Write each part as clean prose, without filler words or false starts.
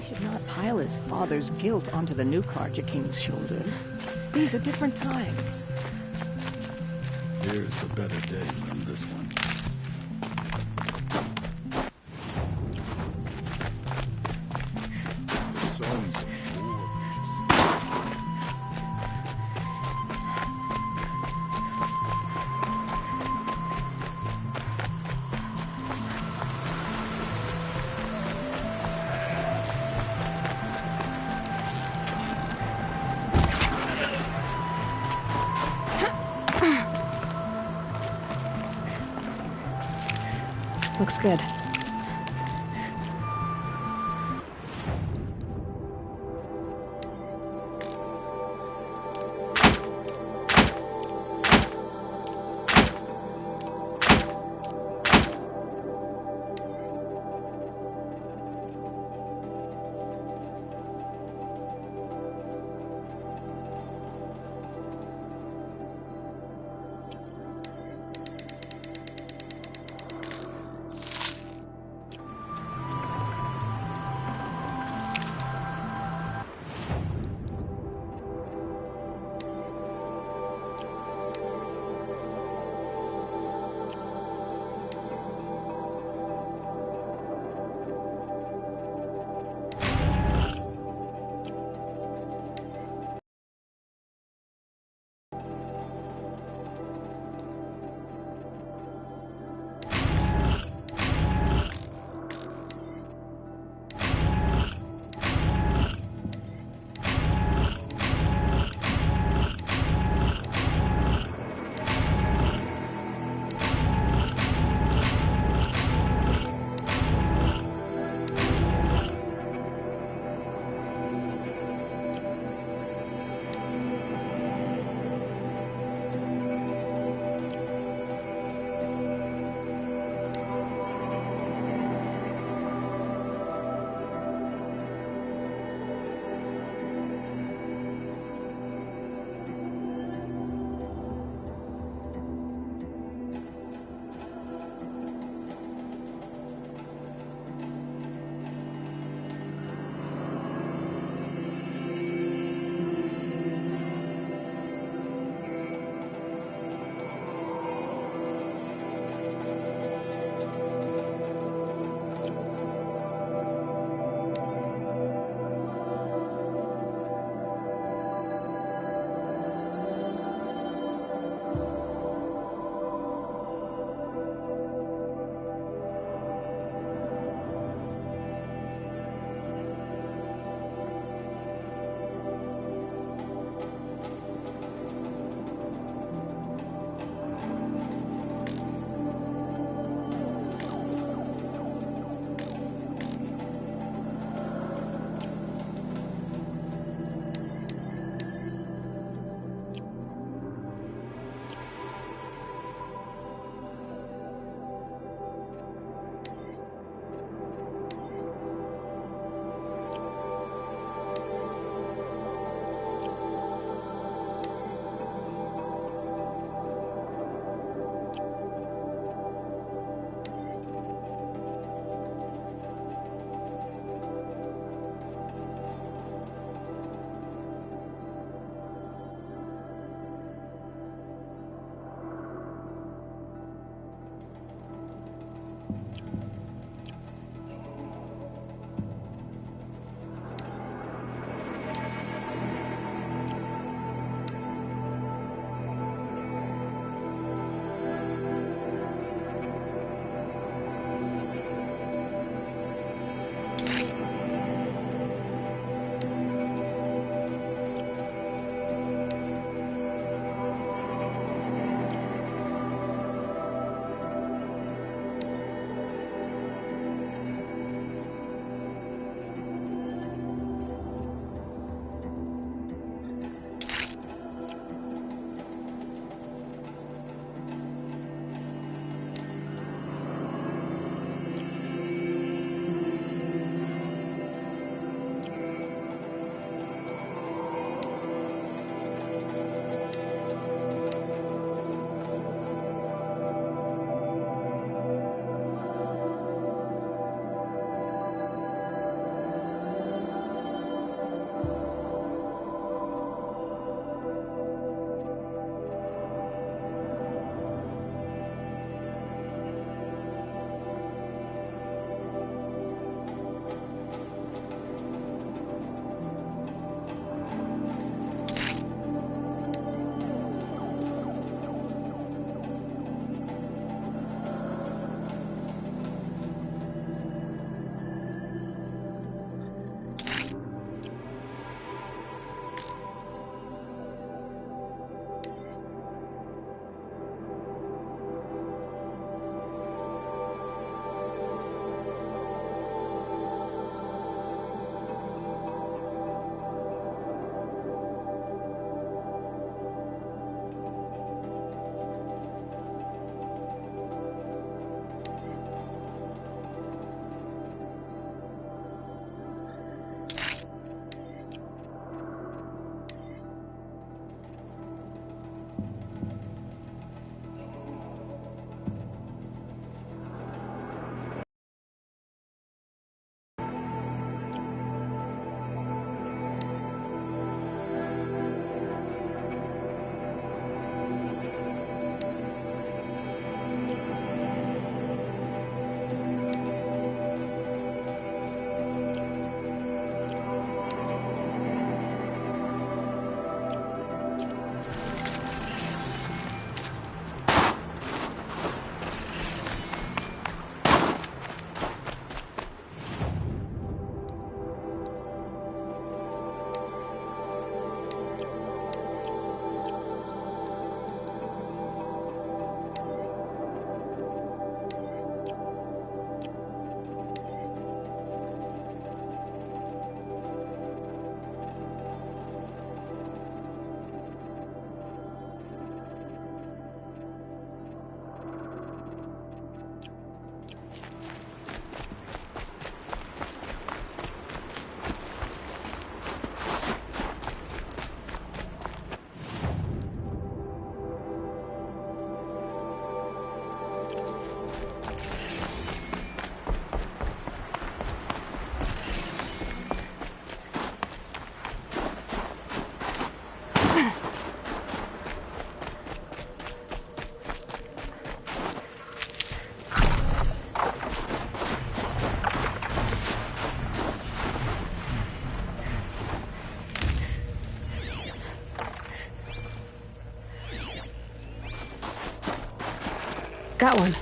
should not pile his father's guilt onto the new Karja King's shoulders. These are different times. Here's the better days than this one. The songs are gorgeous. Looks good. Got one.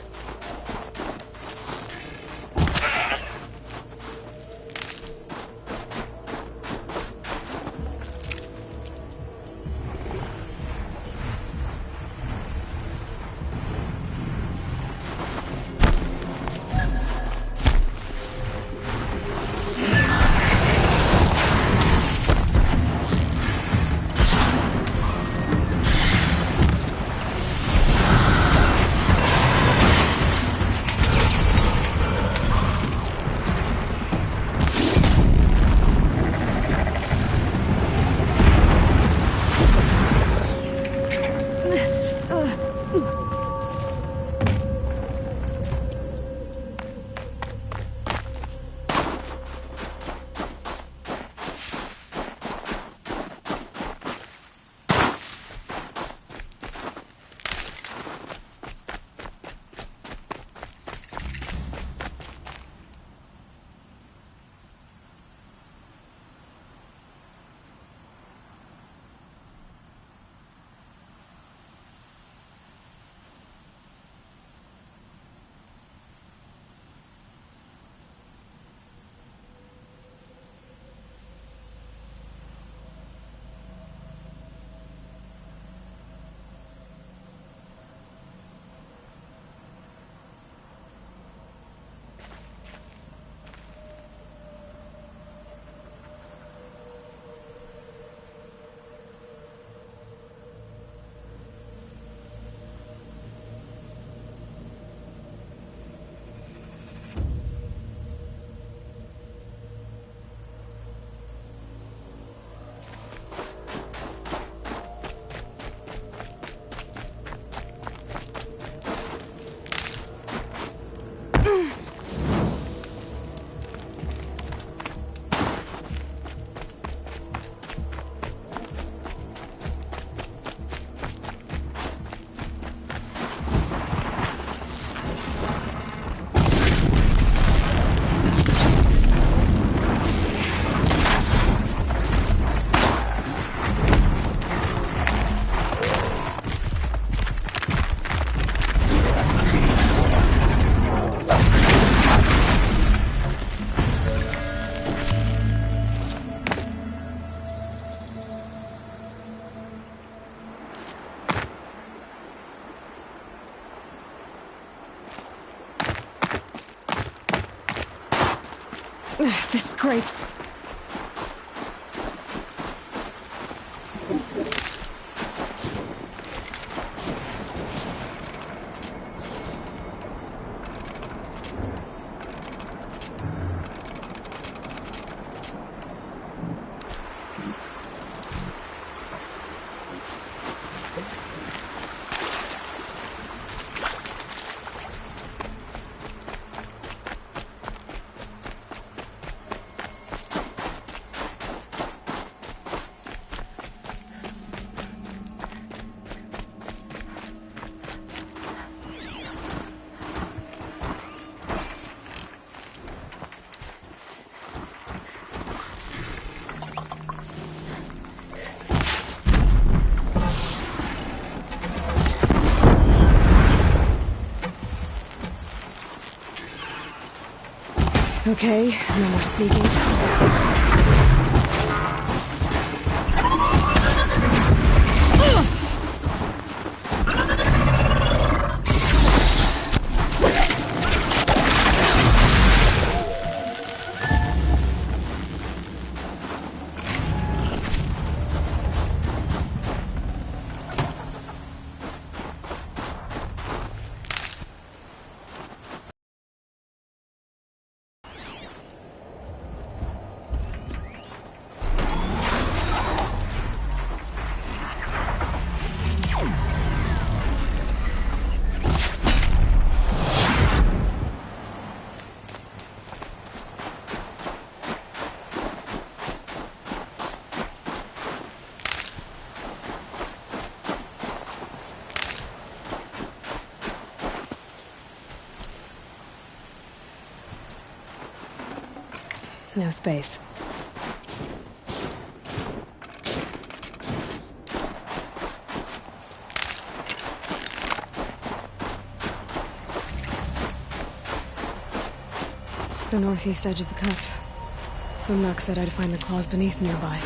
This scrapes. Okay, no more sneaking. No space. The northeast edge of the cut. Umnak said I'd find the claws beneath nearby.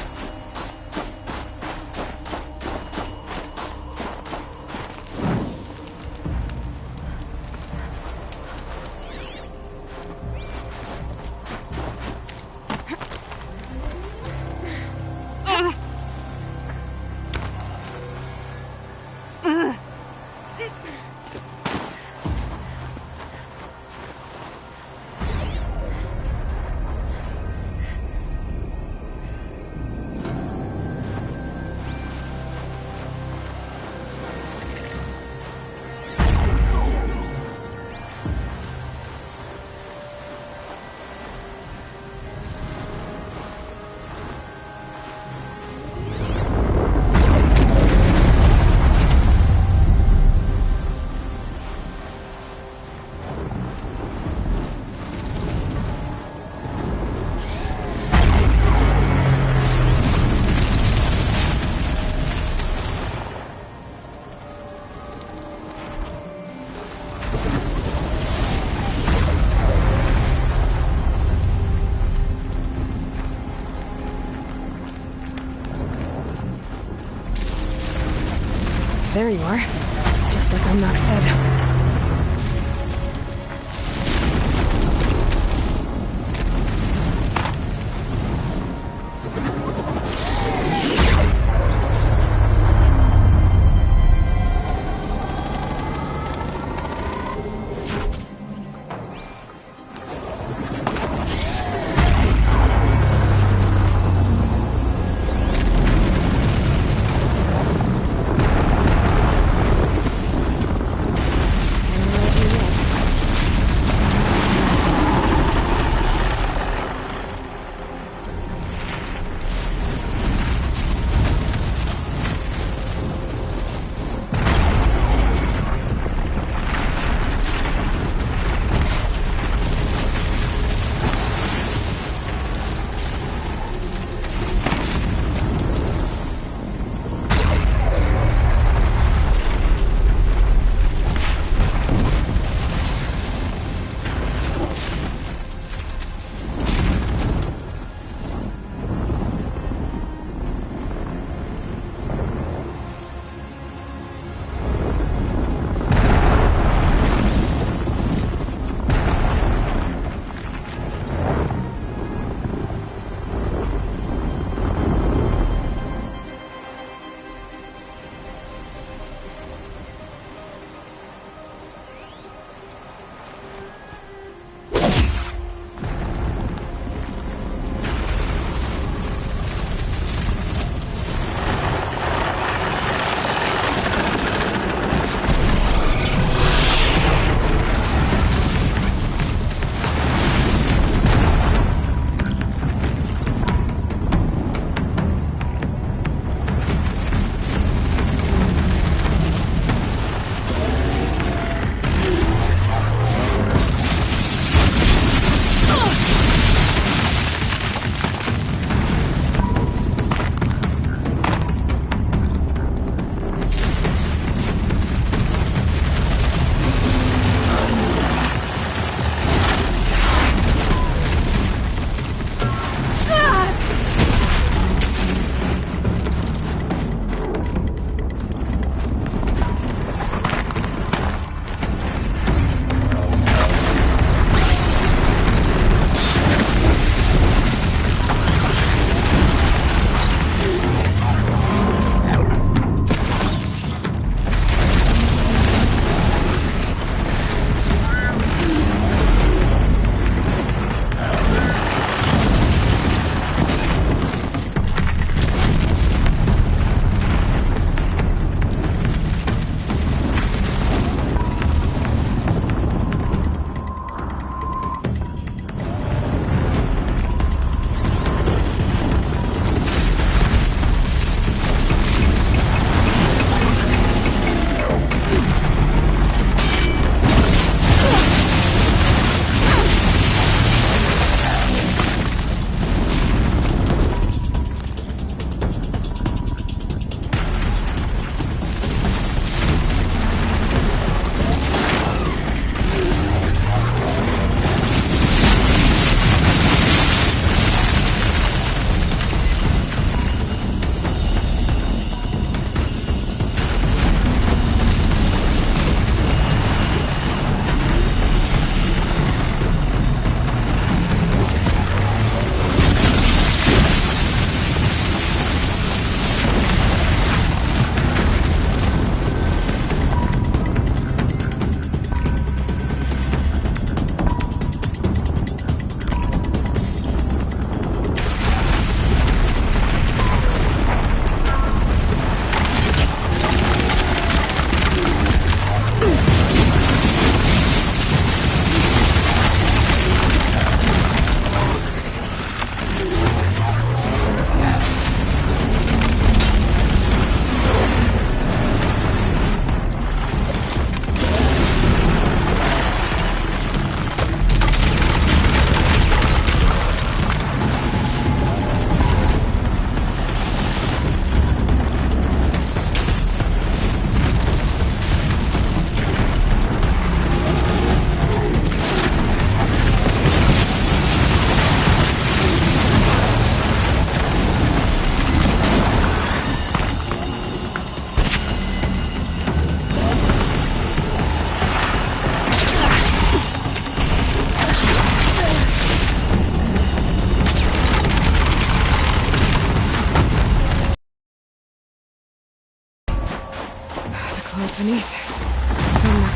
There you are. Just like Umnak said.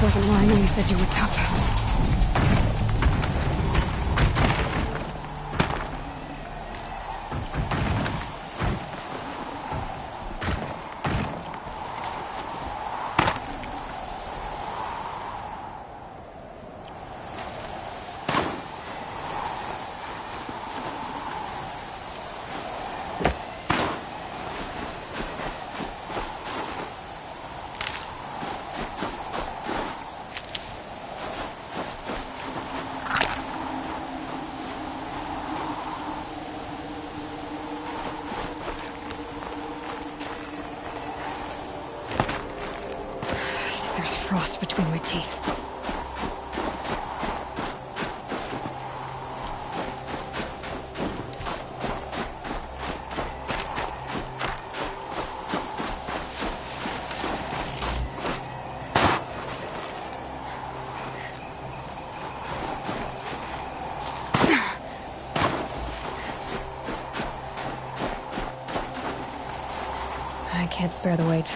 wasn't lying when he said you were tough. There's frost between my teeth. I can't spare the weight.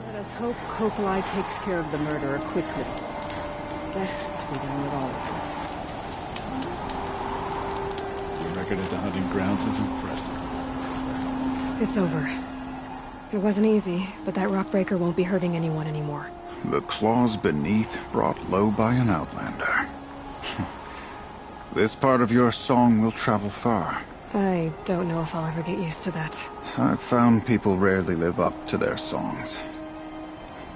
Let us hope Kopelai takes care of the murderer quickly. Best to be done with all of this. Your record at the hunting grounds is impressive. It's over. It wasn't easy, but that rockbreaker won't be hurting anyone anymore. The claws beneath brought low by an outlander. This part of your song will travel far. I don't know if I'll ever get used to that. I've found people rarely live up to their songs.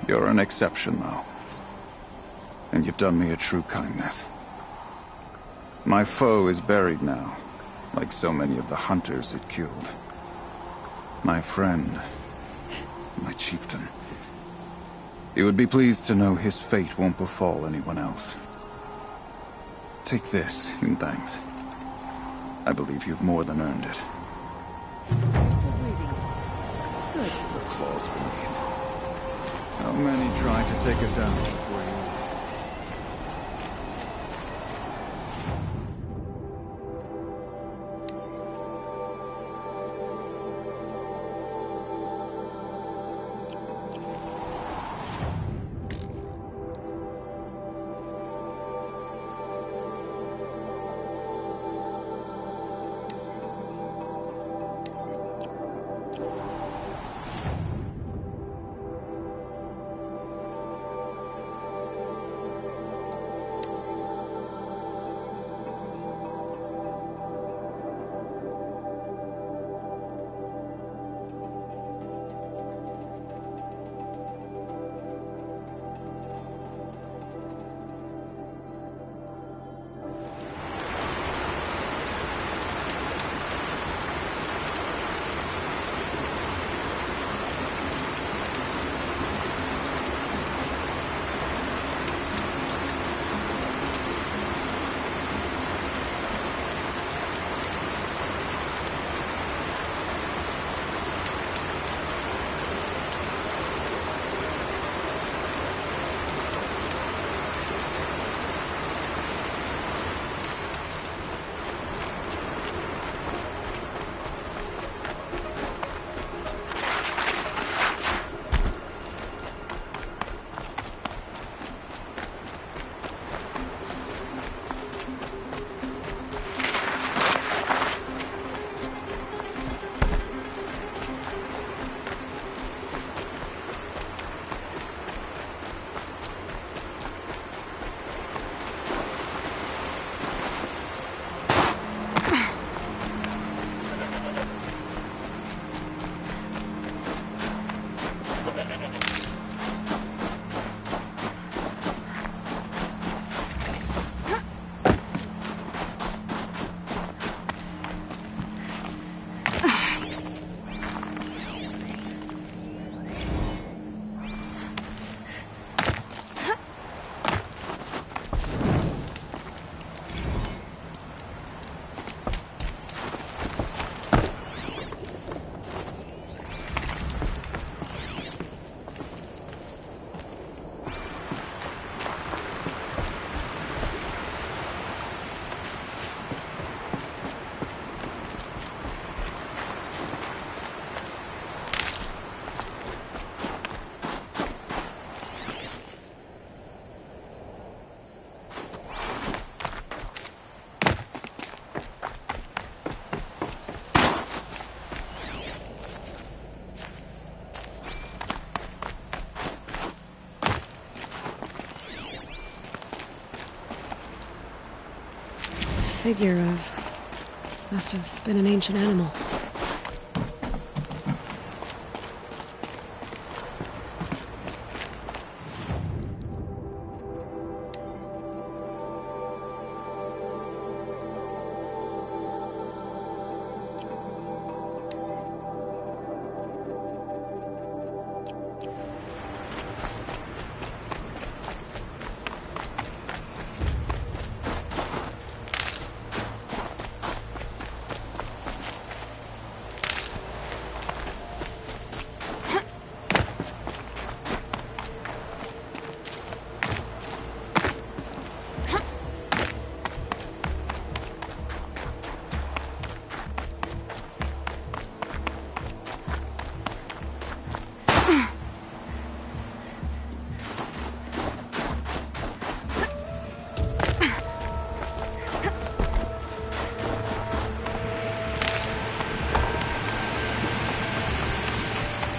You're an exception, though. And you've done me a true kindness. My foe is buried now, like so many of the hunters it killed. My friend, my chieftain. You would be pleased to know his fate won't befall anyone else. Take this in thanks. I believe you've more than earned it. You're still breathing. Good. The claws beneath. How many tried to take it down before you? figure of... must have been an ancient animal.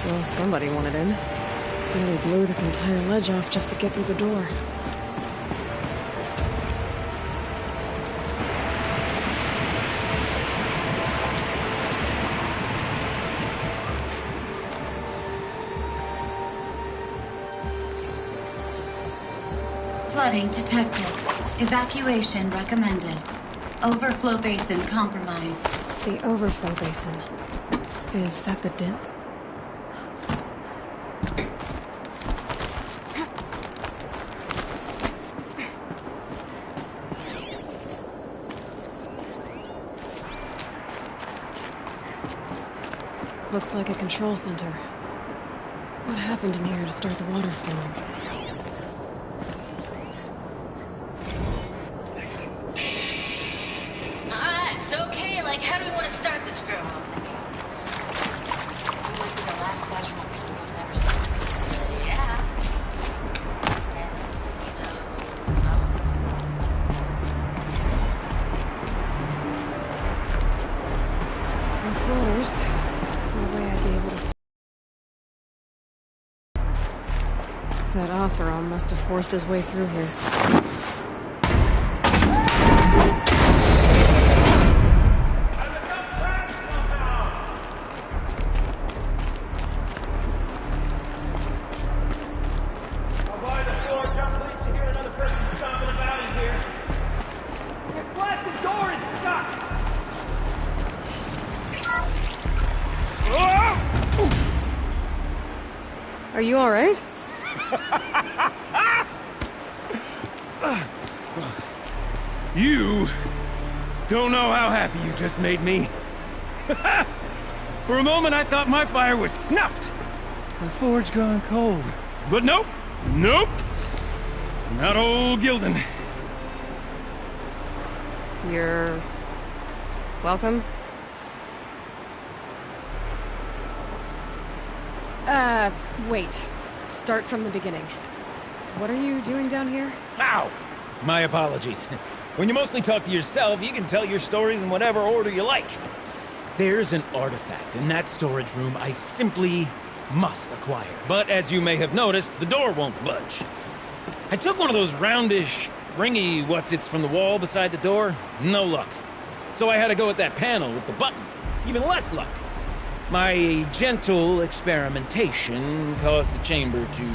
Well, somebody wanted in. Nearly blew this entire ledge off just to get through the door. Flooding detected. Evacuation recommended. Overflow basin compromised. The overflow basin. Is that the dent? Looks like a control center. What happened in here to start the water flowing? It's okay. Like, how do we want to start this, girl? The last session was never started. Yeah. With waters, no way I'd be able to... That Oseram must have forced his way through here. Are you all right? You don't know how happy you just made me. For a moment, I thought my fire was snuffed. The forge gone cold. But nope. Nope. Not old Gildan. You're... welcome? Wait. Start from the beginning. What are you doing down here? Ow! My apologies. When you mostly talk to yourself, you can tell your stories in whatever order you like. There's an artifact in that storage room I simply must acquire. But as you may have noticed, the door won't budge. I took one of those roundish, ringy what's-its from the wall beside the door. No luck. So I had to go with that panel with the button. Even less luck. My gentle experimentation caused the chamber to...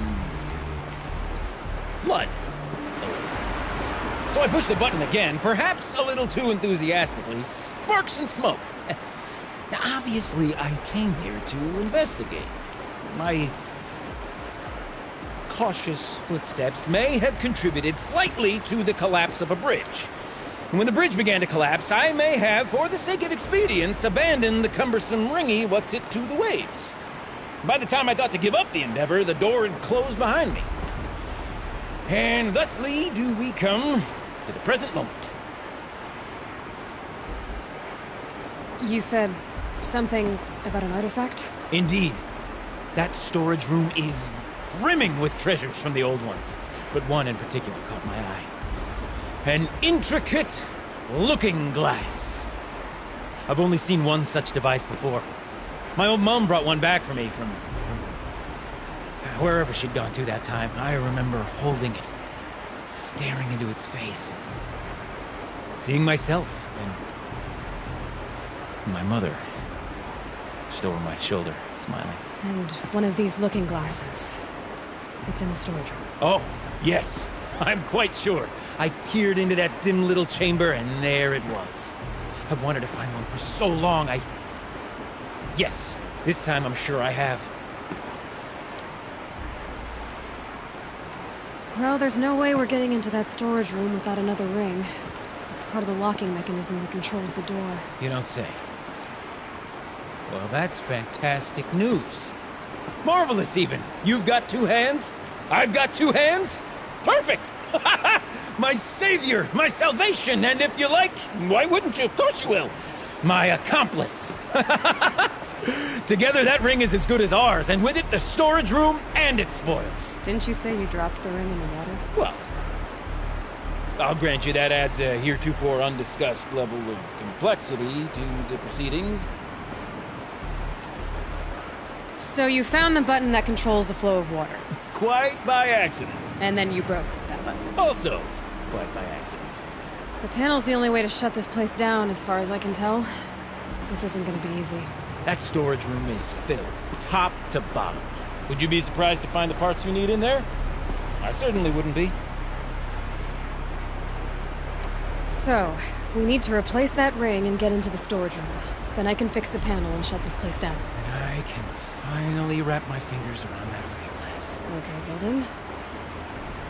flood. So I pushed the button again, perhaps a little too enthusiastically. Sparks and smoke. Now, obviously, I came here to investigate. My cautious footsteps may have contributed slightly to the collapse of a bridge. And when the bridge began to collapse, I may have, for the sake of expedience, abandoned the cumbersome ringy what's-it to the waves. By the time I thought to give up the endeavor, the door had closed behind me. And thusly do we come to the present moment. You said something about an artifact? Indeed. That storage room is brimming with treasures from the old ones, but one in particular caught my eye. An intricate looking glass. I've only seen one such device before. My old mom brought one back for me from wherever she'd gone to that time. I remember holding it, staring into its face. seeing myself and my mother just over my shoulder, smiling. And one of these looking glasses. It's in the storage room. Oh, yes. I'm quite sure. I peered into that dim little chamber, and there it was. I've wanted to find one for so long, Yes, this time I'm sure I have. Well, there's no way we're getting into that storage room without another ring. It's part of the locking mechanism that controls the door. You don't say. Well, that's fantastic news. Marvelous, even. You've got two hands. I've got two hands. Perfect! My savior, my salvation, and if you like, why wouldn't you? Of course you will. My accomplice. Together, that ring is as good as ours, and with it, the storage room and its spoils. Didn't you say you dropped the ring in the water? Well, I'll grant you that adds a heretofore undiscussed level of complexity to the proceedings. So you found the button that controls the flow of water. Quite by accident. And then you broke that button. Also, quite by accident. The panel's the only way to shut this place down, as far as I can tell. This isn't gonna be easy. That storage room is filled, top to bottom. Would you be surprised to find the parts you need in there? I certainly wouldn't be. So, we need to replace that ring and get into the storage room. Then I can fix the panel and shut this place down. And I can finally wrap my fingers around that looking glass. Okay, Gilden.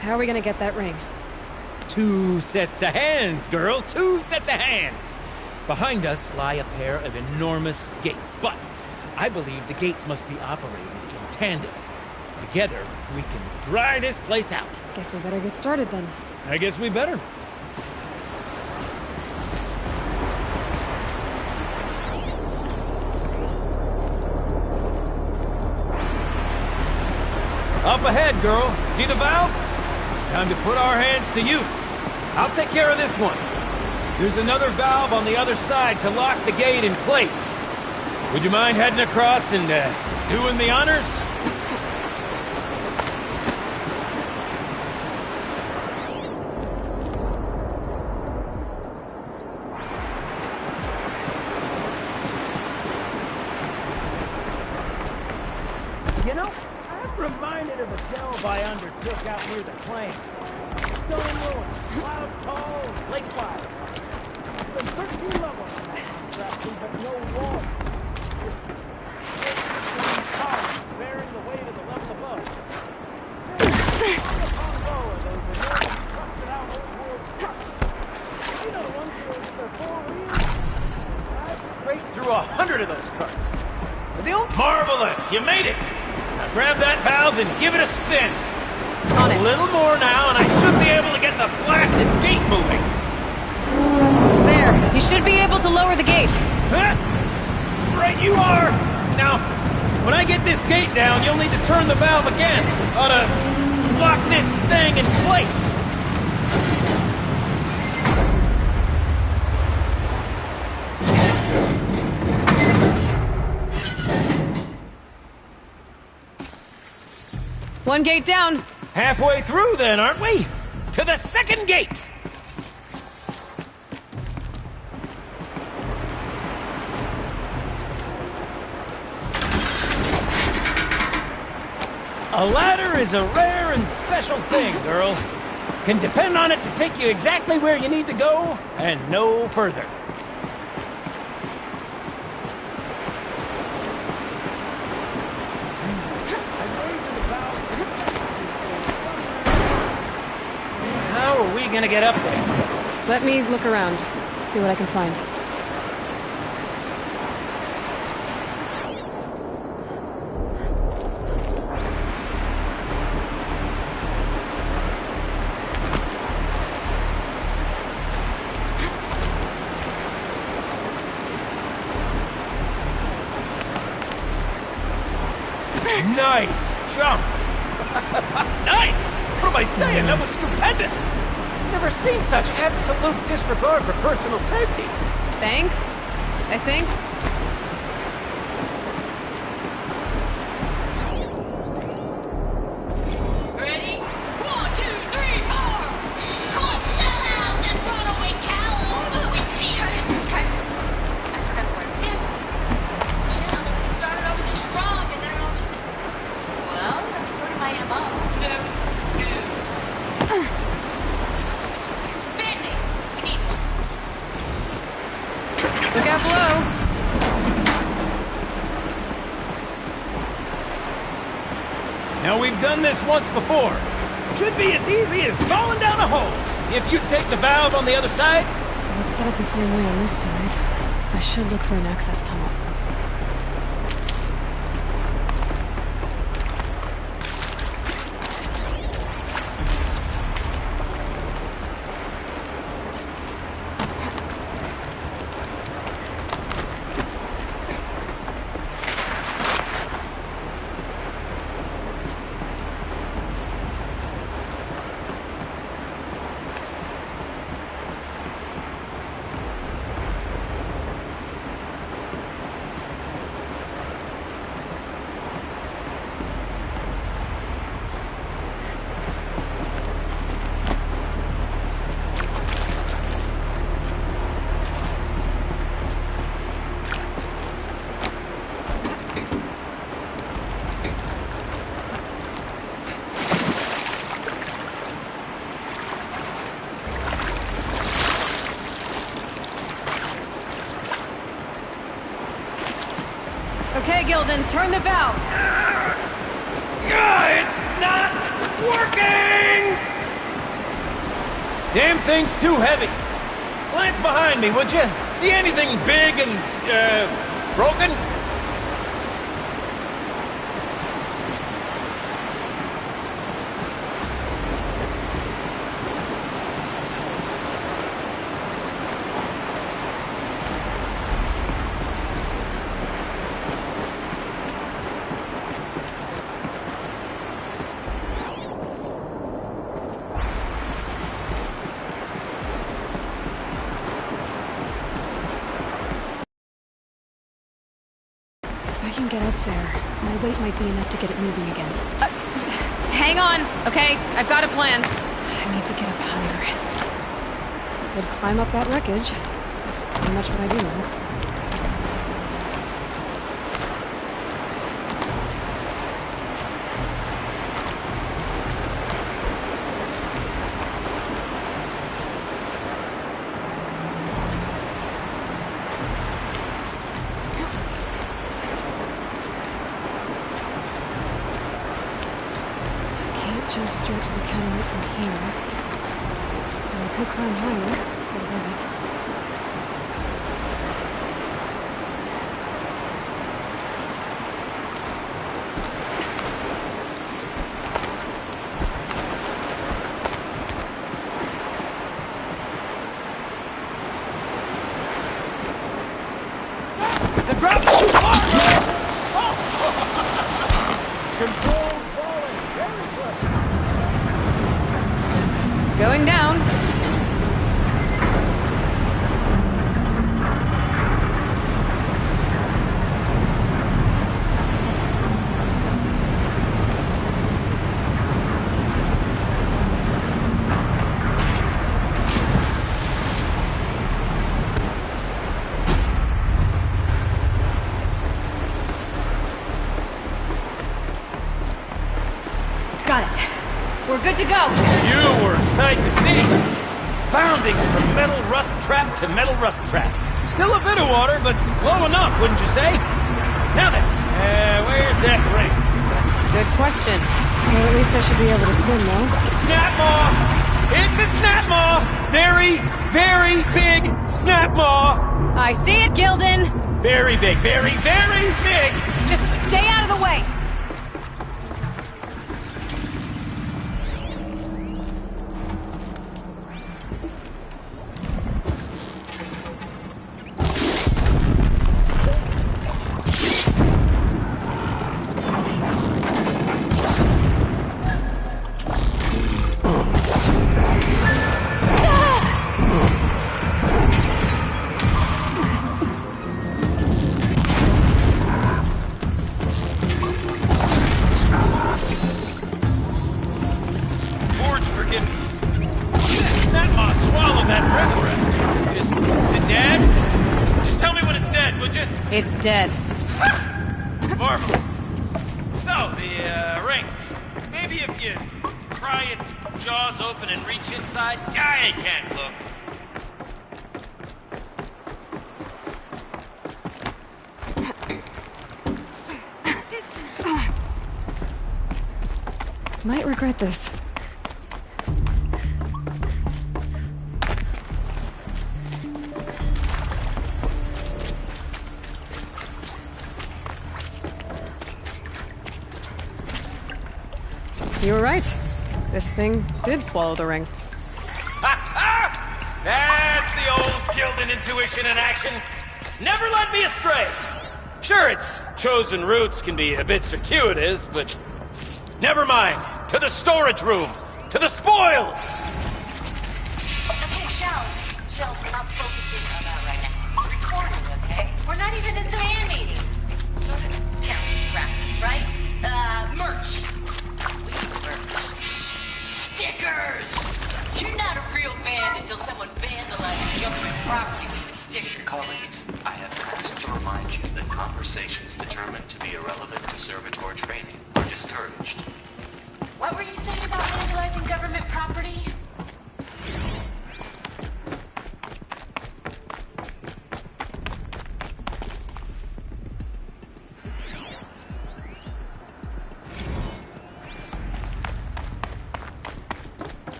How are we gonna get that ring? 2 sets of hands, girl! 2 sets of hands! Behind us lie a pair of enormous gates, but I believe the gates must be operated in tandem. Together, we can dry this place out. Guess we better get started then. I guess we better. Up ahead, girl. See the valve? Time to put our hands to use. I'll take care of this one. There's another valve on the other side to lock the gate in place. Would you mind heading across and doing the honors? You know, I'm reminded of a delve I undertook out near the claim. Stone ruins, cloud tall, lake fire. There's 13 levels on that contraption, but no wall. Just columns bearing the weight of the level above. Long upon low are those enormous rusted out old world trucks. You know the ones with their 4 wheels? I've raced through 100 of those carts. But the old marvelous, you made it! Now grab that valve and give it a spin. On it. A little more now, and I should be able to get the blasted gate moving. There. You should be able to lower the gate. Huh? Right you are! Now, when I get this gate down, you'll need to turn the valve again. Ought to lock this thing in place. One gate down. Halfway through then, aren't we? To the second gate! A ladder is a rare and special thing, girl. Can depend on it to take you exactly where you need to go, and no further. How are we gonna get up there? Let me look around. See what I can find. Nice jump! Nice! What am I saying? That was stupendous! Never seen such absolute disregard for personal safety. Thanks, I think. Ready? 1, 2, 3, 4! Caught sellouts and runaway cowards! done this once before. Should be as easy as falling down a hole. If you take the valve on the other side. Let's set up the same way on this side. I should look for an access tunnel. Okay, Gilden, turn the valve. It's not working! Damn thing's too heavy. Glance behind me, would you? See anything big and, broken? If I can get up there, my weight might be enough to get it moving again. Hang on, okay? I've got a plan. I need to get up higher. I could climb up that wreckage. That's pretty much what I do now. Jump straight to the counter from here. And I could climb higher, but above it. The drop's too far! Control falling. Very good. Going down. Got it. We're good to go. You were a sight to see. Bounding from metal rust trap to metal rust trap. Still a bit of water, but low enough, wouldn't you say? Now then, where's that ring? Good question. Well, at least I should be able to swim, though. Snap maw! It's a snap maw! Very, very big snap maw! I see it, Gilden. Very big, very, very big! Just stay out of the way. Forge, forgive me. Snap maw swallowed that ring. Is it dead? Just tell me when it's dead, would you? It's dead. Marvelous. So, the ring. Maybe if you pry its jaws open and reach inside. I can't look. Might regret this. You were right. This thing did swallow the ring. That's the old Gildan intuition in action. It's never led me astray. Sure, its chosen routes can be a bit circuitous, but never mind. To the storage room. To the spoils. Okay, Shells, we're not focusing on that right now. We're recording, okay? We're not even in the band meeting. Sort of counting practice, right? Merch. We need merch. Stickers! You're not a real band until someone vandalizes government property with a sticker. Colleagues, I have asked to remind you that conversations determined to be irrelevant to servitor training are discouraged. What were you saying about vandalizing government property?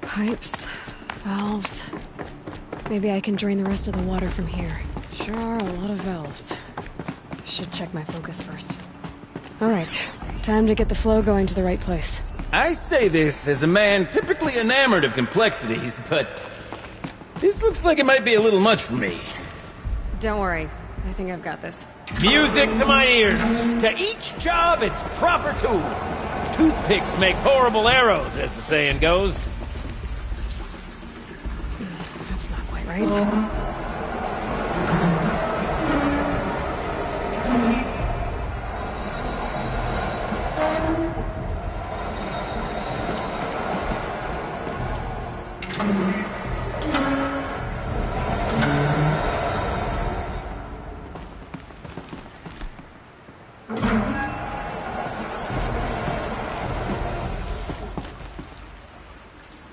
Pipes, valves. Maybe I can drain the rest of the water from here. Sure are a lot of valves. Should check my focus first. Alright, time to get the flow going to the right place. I say this as a man typically enamored of complexities, but this looks like it might be a little much for me. Don't worry, I think I've got this. Music to my ears. To each job, its proper tool. Toothpicks make horrible arrows, as the saying goes. That's not quite right.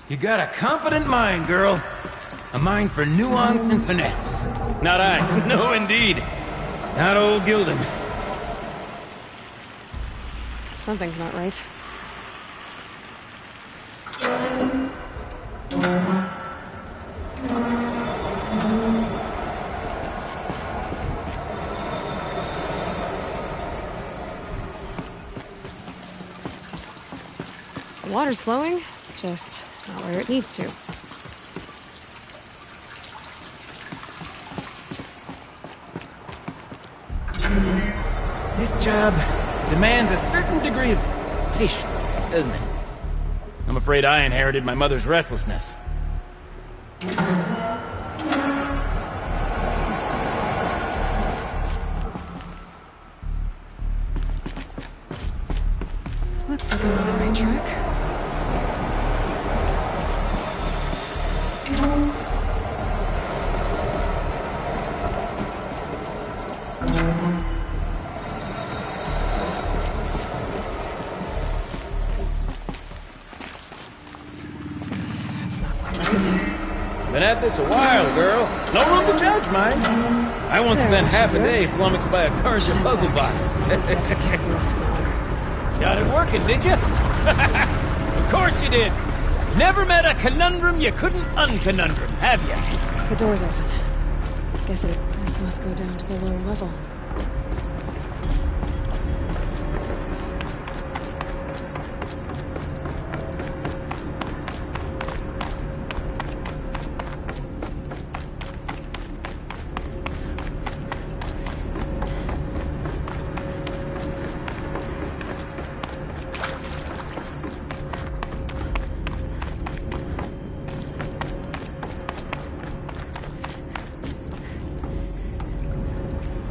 You got a competent mind, girl. A mind for nuance and finesse. Not I. No, indeed. Not old Gildan. Something's not right. The water's flowing, just not where it needs to. This job demands a certain degree of patience, doesn't it? I'm afraid I inherited my mother's restlessness. Looks like I'm on the right track. Been at this a while, girl. No room to judge, mind. I once spent half a day flummoxed by a Karja puzzle box. Got it working, did you? Of course you did. Never met a conundrum you couldn't unconundrum, have you? The door's open. Guess this must go down to the lower level.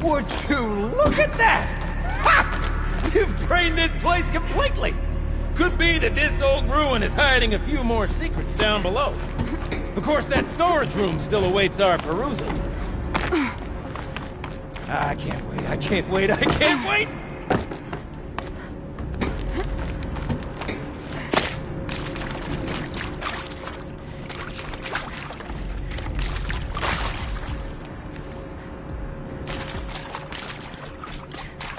Would you look at that? Ha! You've drained this place completely. Could be that this old ruin is hiding a few more secrets down below. Of course, that storage room still awaits our perusal. I can't wait, I can't wait, I can't wait!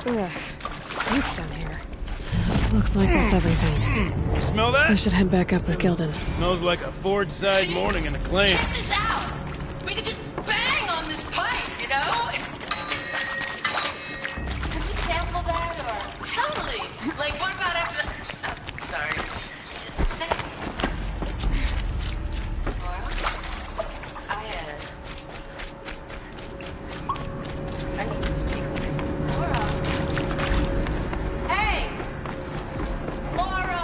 Ugh, it stinks down here. Looks like that's everything. You smell I that? should head back up with Gildan. Smells like a forge-side morning in a claim. Check this out! We could just bang on this pipe, you know? Could we sample that, or...? Totally! Like, what about after the... Oh, sorry. Just a second. Laura? I need to take a break. Laura? Hey! Laura!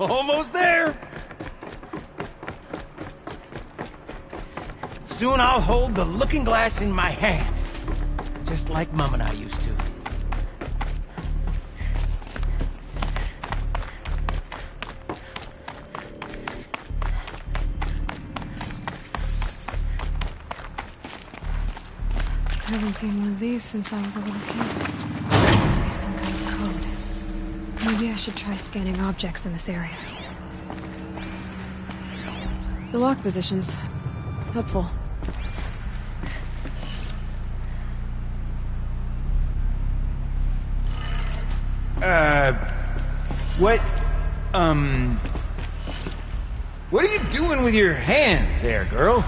Almost there! Soon I'll hold the looking glass in my hand. Just like Mom and I used to. I haven't seen one of these since I was a little kid. There must be some kind of code. Maybe I should try scanning objects in this area. The lock positions. Helpful. What are you doing with your hands there, girl?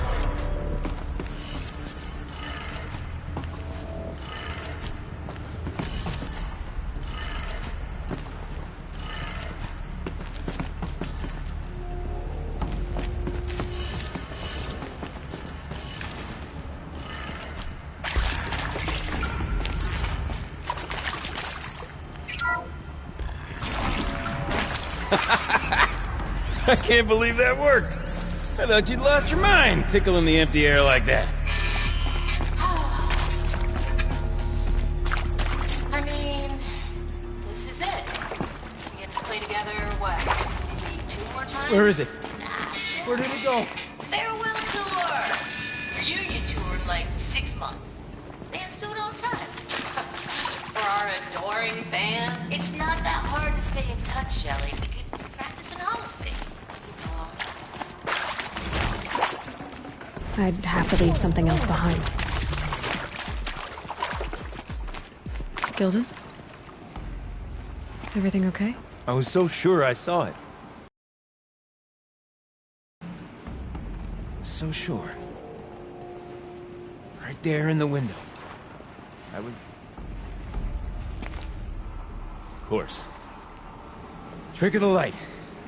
I can't believe that worked. I thought you'd lost your mind, tickling the empty air like that. I mean, this is it. We get to play together, what, maybe 2 more times? Where is it? Nah, shit. Where did it go? Farewell tour! Reunion tour in like 6 months. Bands do it all the time. For our adoring fan, it's not that hard to stay in touch, Shelley. We could practice in Hollisby. I'd have to leave something else behind. Gildan? Everything okay? I was so sure I saw it. So sure. Right there in the window. I would... Of course. Trick of the light.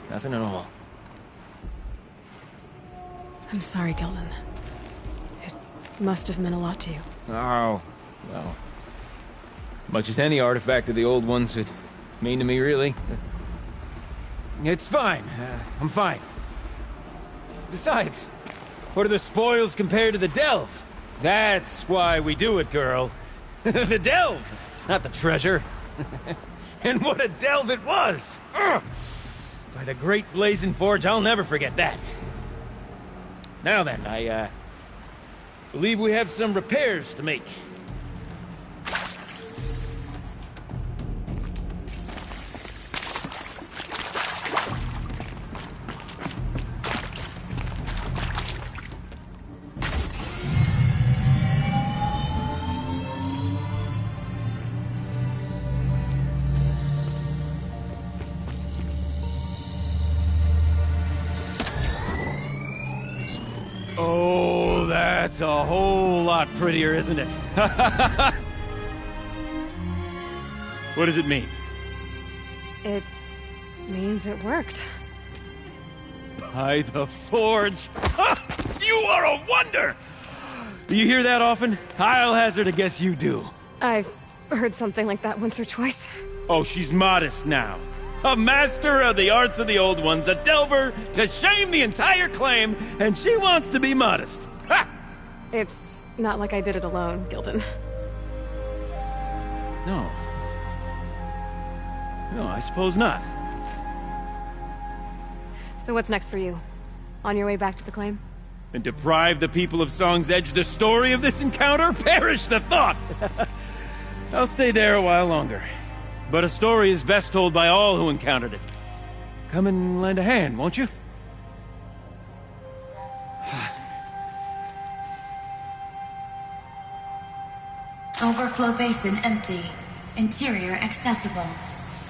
Nothing at all. I'm sorry, Gildan. It must have meant a lot to you. Oh, well. Much as any artifact of the old ones would mean to me, really. It's fine. I'm fine. Besides, what are the spoils compared to the delve? That's why we do it, girl. The delve, not the treasure. And what a delve it was! Ugh. By the great blazing forge, I'll never forget that. Now then, I believe we have some repairs to make. That's a whole lot prettier, isn't it? What does it mean? It means it worked. By the Forge! You are a wonder! Do you hear that often? I'll hazard a guess you do. I've heard something like that once or twice. Oh, she's modest now. A master of the arts of the old ones, a delver to shame the entire claim, and she wants to be modest. Ha! It's not like I did it alone, Gildan. No. No, I suppose not. So what's next for you? On your way back to the claim? And deprive the people of Song's Edge the story of this encounter? Perish the thought! I'll stay there a while longer. But a story is best told by all who encountered it. Come and lend a hand, won't you? Overflow basin empty. Interior accessible.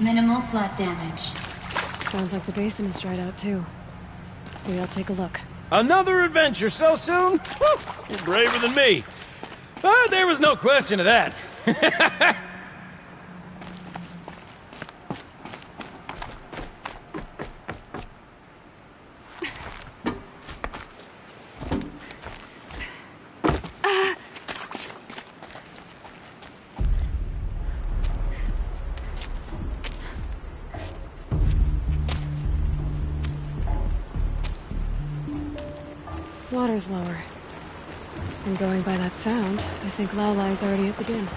Minimal flood damage. Sounds like the basin is dried out too. Maybe I'll take a look. Another adventure so soon? Whew, you're braver than me. There was no question of that. Water's lower. And going by that sound, I think Laolai's already at the den.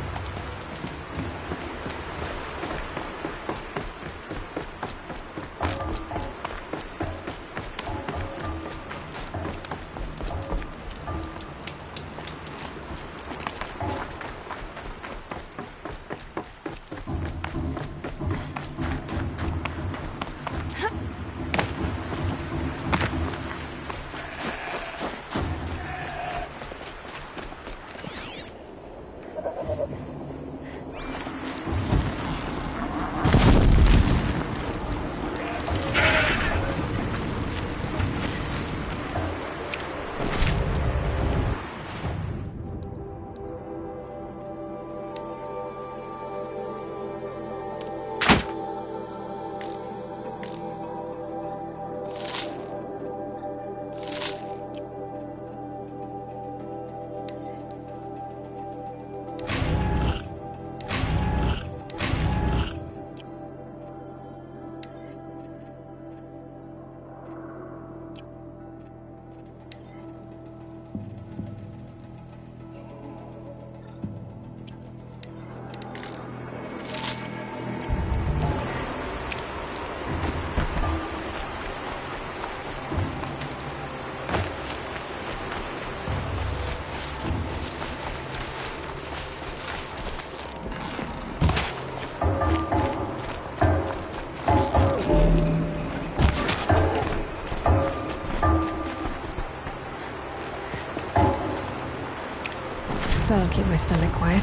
That'll keep my stomach quiet.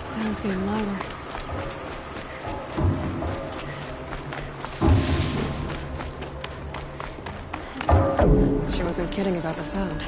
Sound's getting louder. She wasn't kidding about the sound.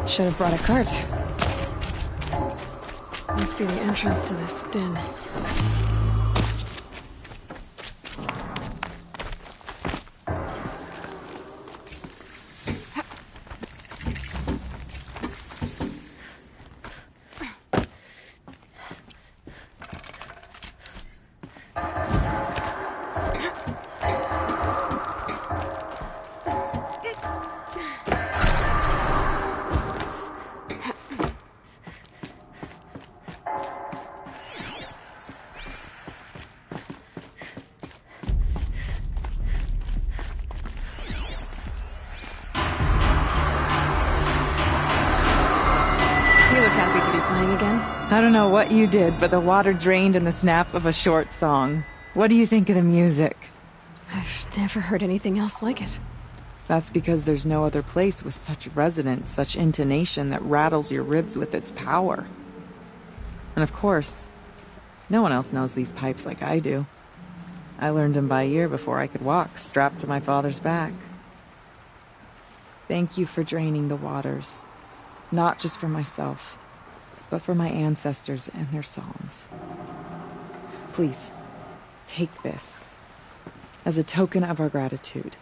Should have brought a cart. Must be the entrance to this den. You look happy to be playing again. I don't know what you did, but the water drained in the snap of a short song. What do you think of the music? I've never heard anything else like it. That's because there's no other place with such resonance, such intonation that rattles your ribs with its power. And of course, no one else knows these pipes like I do. I learned them by ear before I could walk, strapped to my father's back. Thank you for draining the waters. Not just for myself, but for my ancestors and their songs. Please, take this as a token of our gratitude.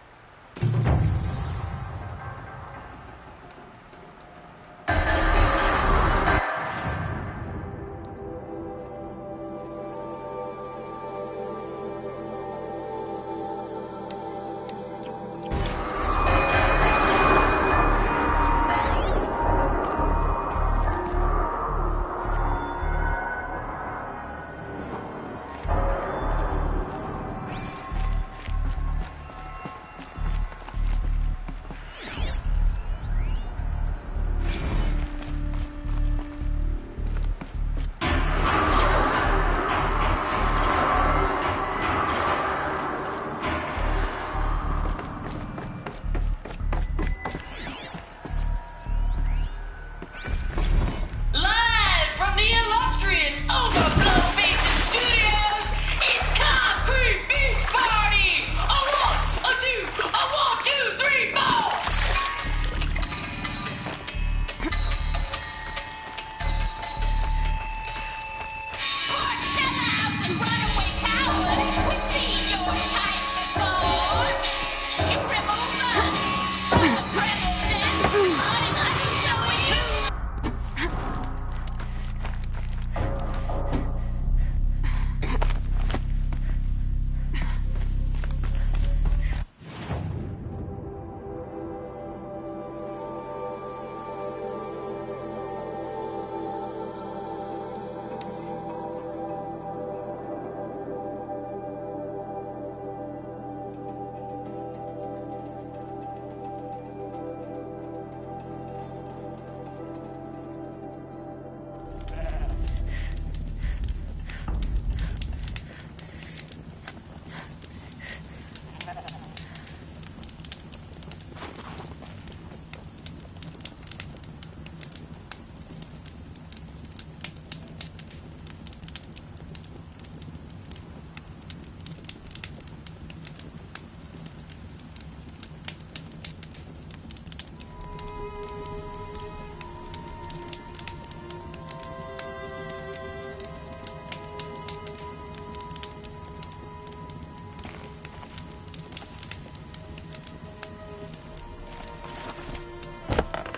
Live from the illustrious Overflow Basin Studios, it's Concrete Beach Party! A one, a two, a 1, 2, 3, 4! Part sellouts and runaway cowards, we've seen your type before. You remove us from the premises, letting us show you.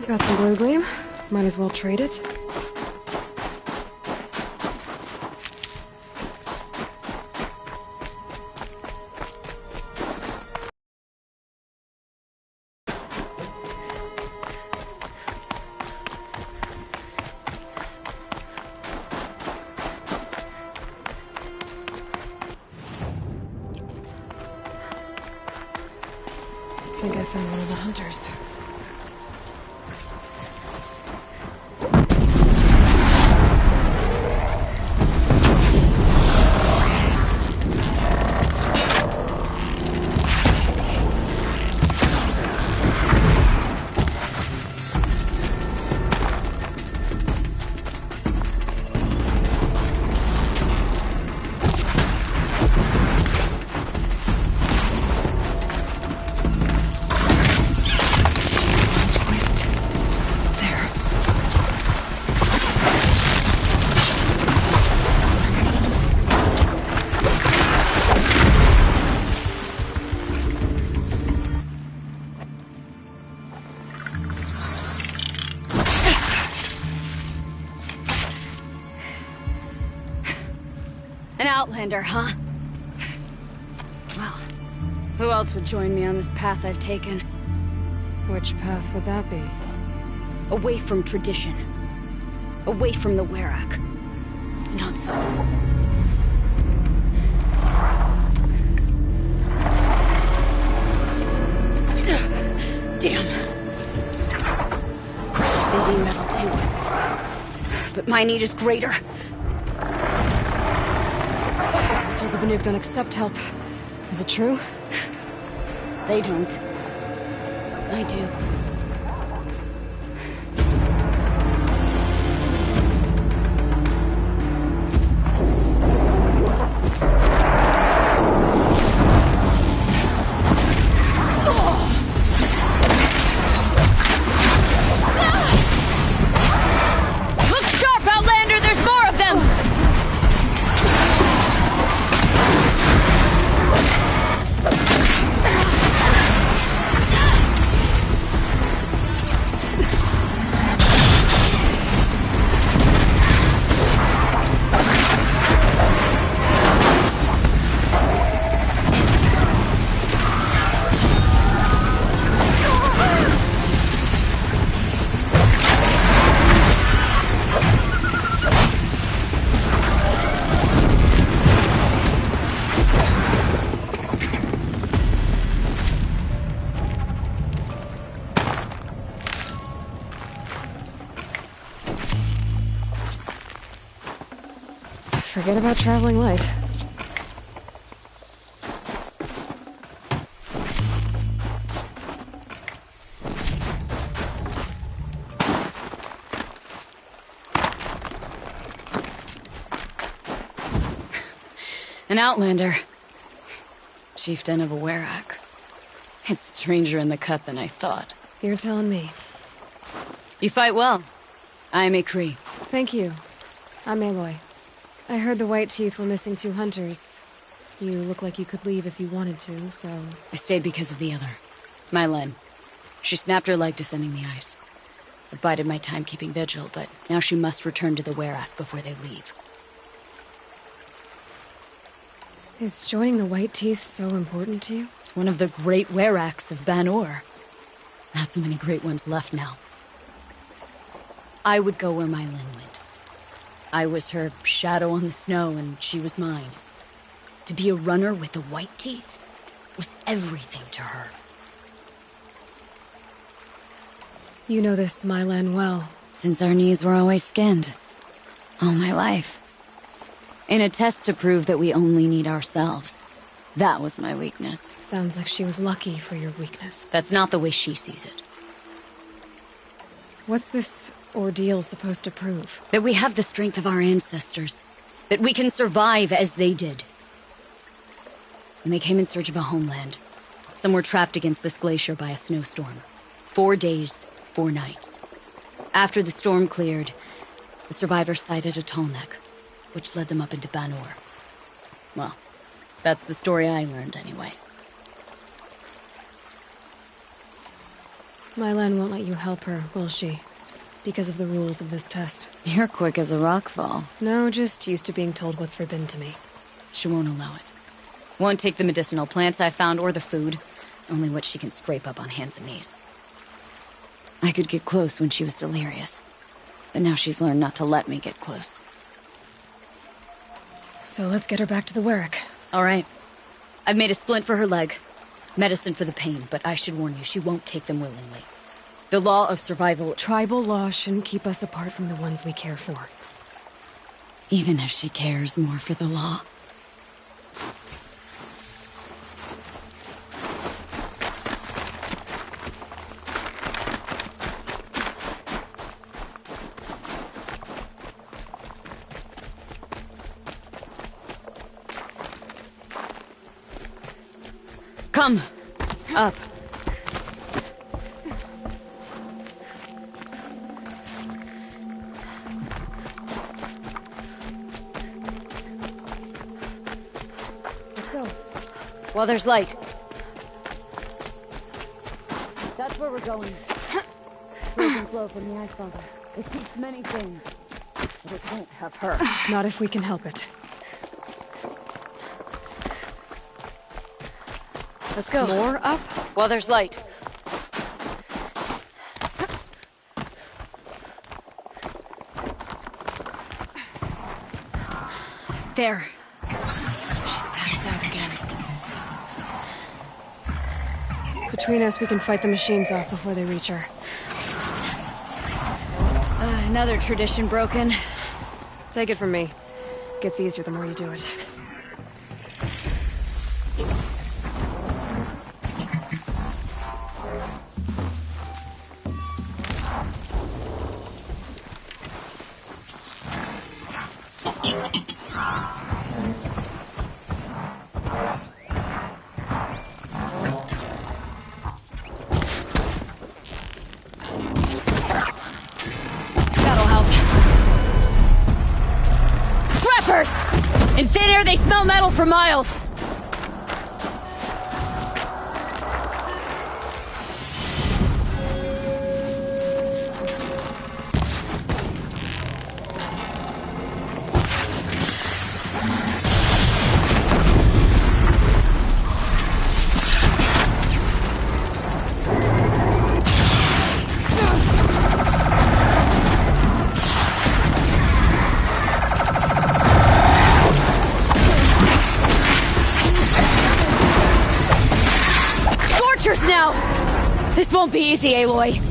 Got some blue gleam. Might as well trade it. I think I found one of the hunters. An outlander, huh? Well, who else would join me on this path I've taken? Which path would that be? Away from tradition. Away from the Werak. It's not so. Damn. They need metal too. But my need is greater. Still, the Banuk don't accept help. Is it true? They don't. I do. Forget about traveling light. An outlander. Chieftain of a Werak. It's stranger in the cut than I thought. You're telling me. You fight well. I am a Cree. Thank you. I'm Aloy. I heard the White Teeth were missing 2 hunters. You look like you could leave if you wanted to, so... I stayed because of the other. Mylen. She snapped her leg descending the ice. I bided my time keeping vigil, but now she must return to the Werak before they leave. Is joining the White Teeth so important to you? It's one of the great Weraks of Ban-Or. Not so many great ones left now. I would go where Mylen went. I was her shadow on the snow, and she was mine. To be a runner with the White Teeth was everything to her. You know this Mylan well. Since our knees were always skinned. All my life. In a test to prove that we only need ourselves. That was my weakness. Sounds like she was lucky for your weakness. That's not the way she sees it. What's this ordeal supposed to prove? That we have the strength of our ancestors. That we can survive as they did. When they came in search of a homeland, some were trapped against this glacier by a snowstorm. 4 days, 4 nights. After the storm cleared, the survivors sighted a tall neck, which led them up into Ban-Or. Well, that's the story I learned anyway. Mylan won't let you help her, will she? Because of the rules of this test. You're quick as a rockfall. No, just used to being told what's forbidden to me. She won't allow it. Won't take the medicinal plants I found or the food. Only what she can scrape up on hands and knees. I could get close when she was delirious. But now she's learned not to let me get close. So let's get her back to the Werak. All right. I've made a splint for her leg. Medicine for the pain, but I should warn you, she won't take them willingly. The law of survival... Tribal law shouldn't keep us apart from the ones we care for. Even if she cares more for the law. Come. Up. Let's go. While there's light. That's where we're going. Frozen flow from the ice bubble. It keeps many things, but it won't have her. Not if we can help it. Let's go. More up? While there's light. There. She's passed out again. Between us, we can fight the machines off before they reach her. Another tradition broken. Take it from me. Gets easier the more you do it. That'll help. Scrappers! In thin air, they smell metal for miles. Scorchers now! This won't be easy, Aloy.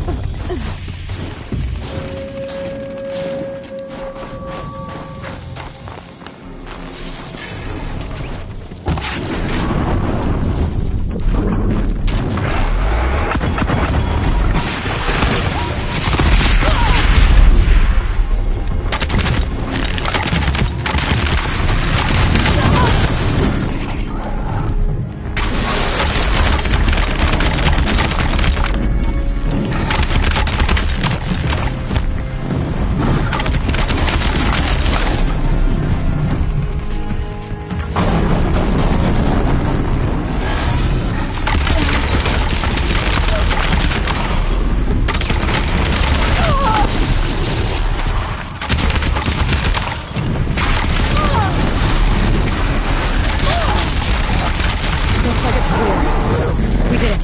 We did it.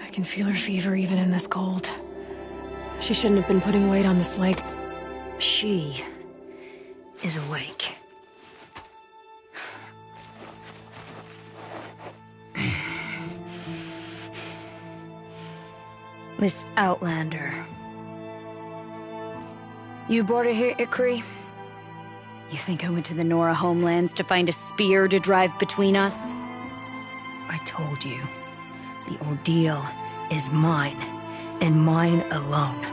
I can feel her fever even in this cold. She shouldn't have been putting weight on this leg. She is awake. Miss Outlander. You brought her here, Ikri? You think I went to the Nora homelands to find a spear to drive between us? I told you. The ordeal is mine, and mine alone.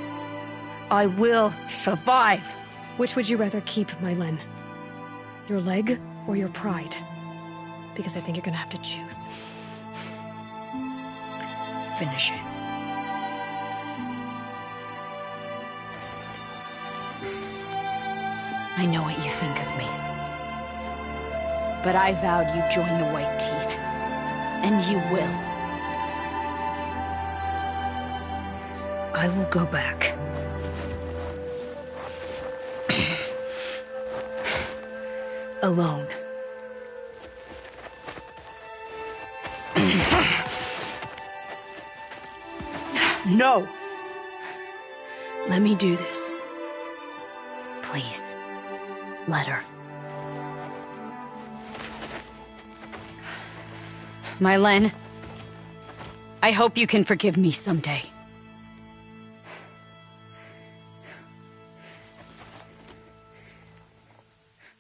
I will survive! Which would you rather keep, Mylen? Your leg or your pride? Because I think you're gonna have to choose. Finish it. I know what you think of me. But I vowed you'd join the White Teeth. And you will. I will go back. Alone. No! Let me do this. Please, let her. Mylen, I hope you can forgive me someday.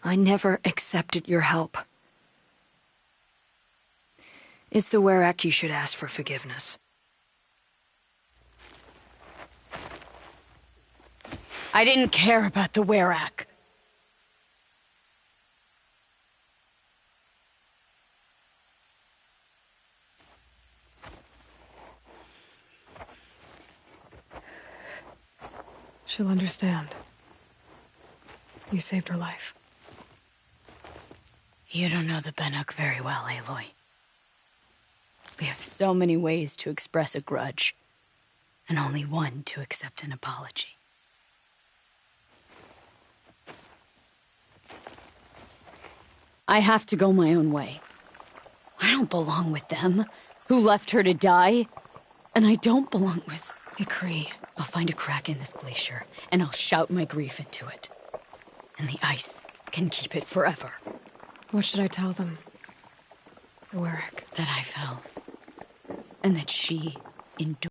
I never accepted your help. It's the Werak you should ask for forgiveness. I didn't care about the Werak. She'll understand. You saved her life. You don't know the Banuk very well, Aloy. We have so many ways to express a grudge, and only one to accept an apology. I have to go my own way. I don't belong with them, who left her to die. And I don't belong with... Ikri. I'll find a crack in this glacier, and I'll shout my grief into it. And the ice can keep it forever. What should I tell them? The Werak. That I fell. And that she endured.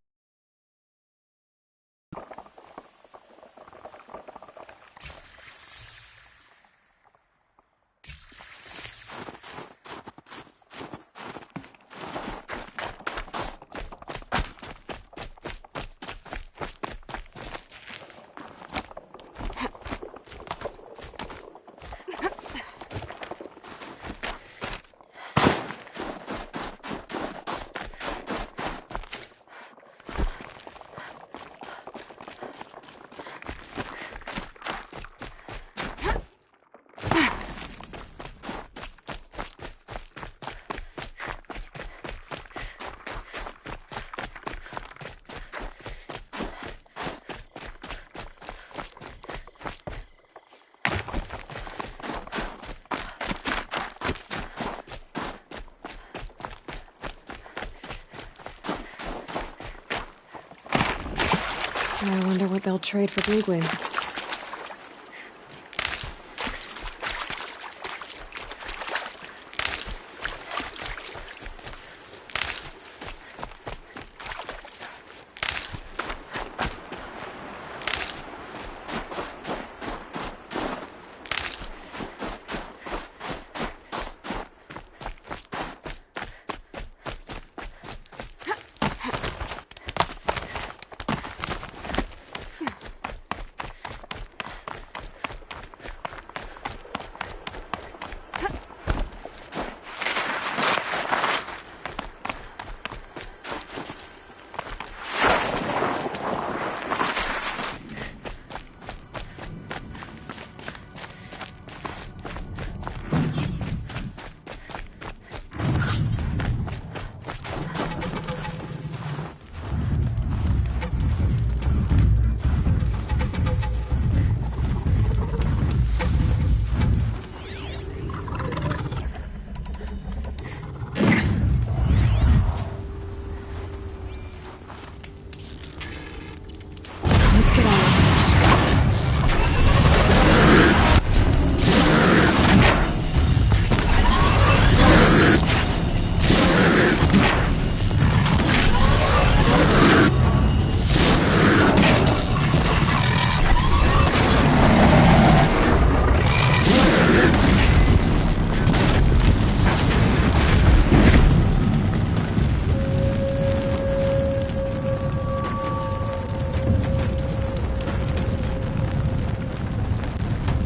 I wonder what they'll trade for Blueglin.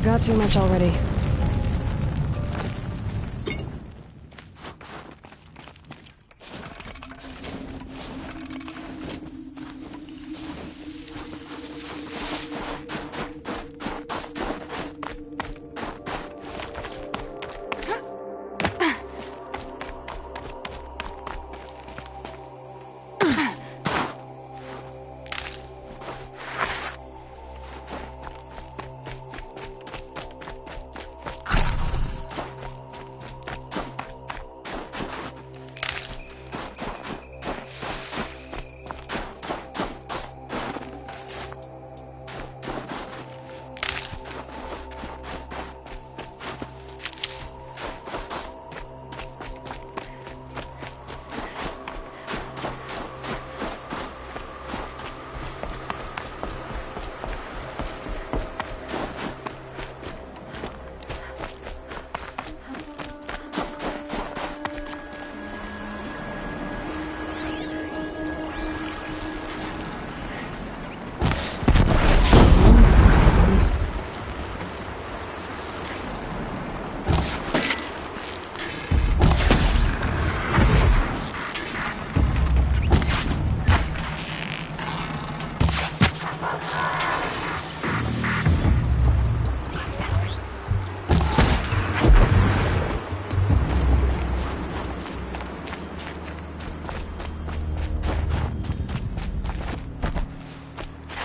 Got too much already.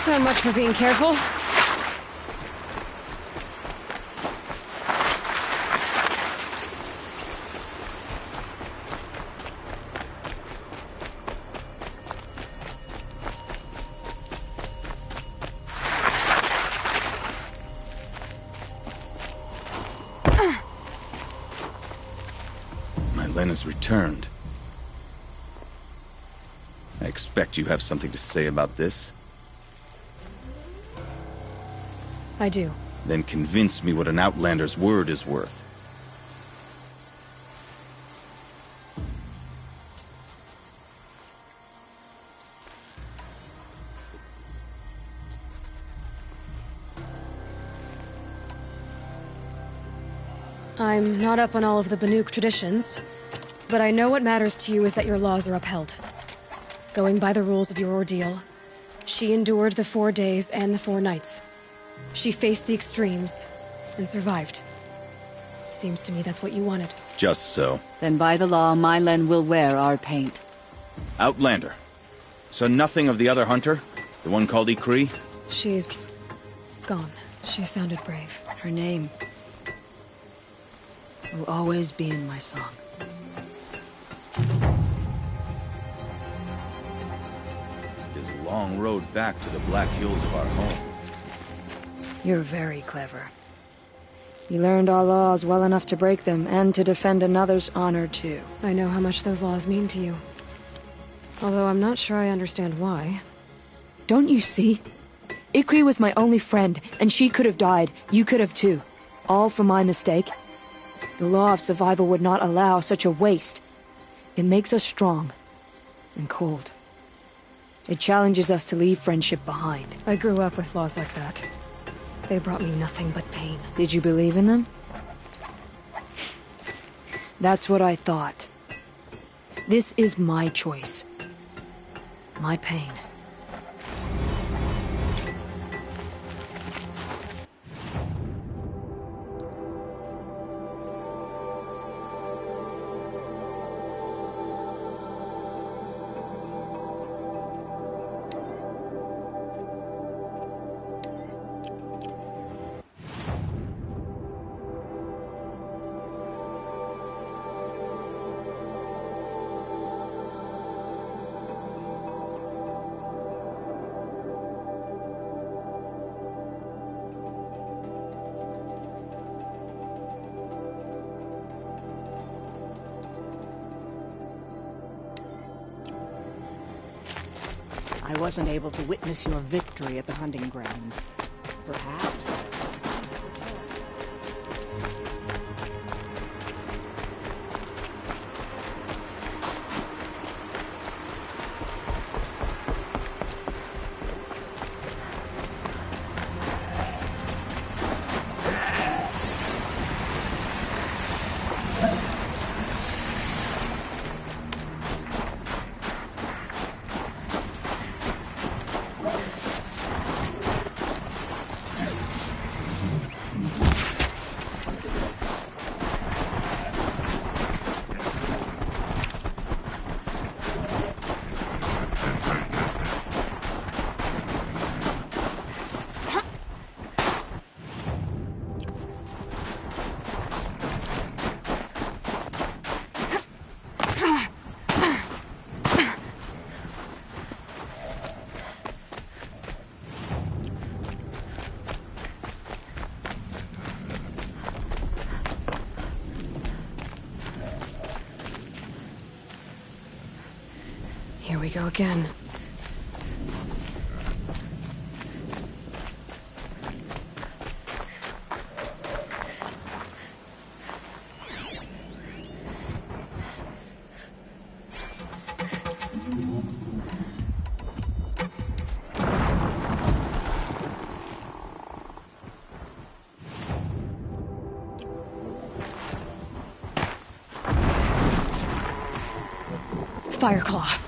So much for being careful. Lena's returned. I expect you have something to say about this. I do. Then convince me what an Outlander's word is worth. I'm not up on all of the Banuk traditions, but I know what matters to you is that your laws are upheld. Going by the rules of your ordeal, she endured the 4 days and the 4 nights. She faced the extremes and survived. Seems to me that's what you wanted. Just so. Then by the law, Mylen will wear our paint. Outlander. So nothing of the other hunter? The one called Ikri? She's gone. She sounded brave. Her name will always be in my song. There's a long road back to the Black Hills of our home. You're very clever. You learned our laws well enough to break them, and to defend another's honor, too. I know how much those laws mean to you. Although I'm not sure I understand why. Don't you see? Ikri was my only friend, and she could have died. You could have too. All for my mistake. The law of survival would not allow such a waste. It makes us strong and cold. It challenges us to leave friendship behind. I grew up with laws like that. They brought me nothing but pain. Did you believe in them? That's what I thought. This is my choice. My pain. I wasn't able to witness your victory at the hunting grounds. Perhaps. Here we go again. Fireclaw.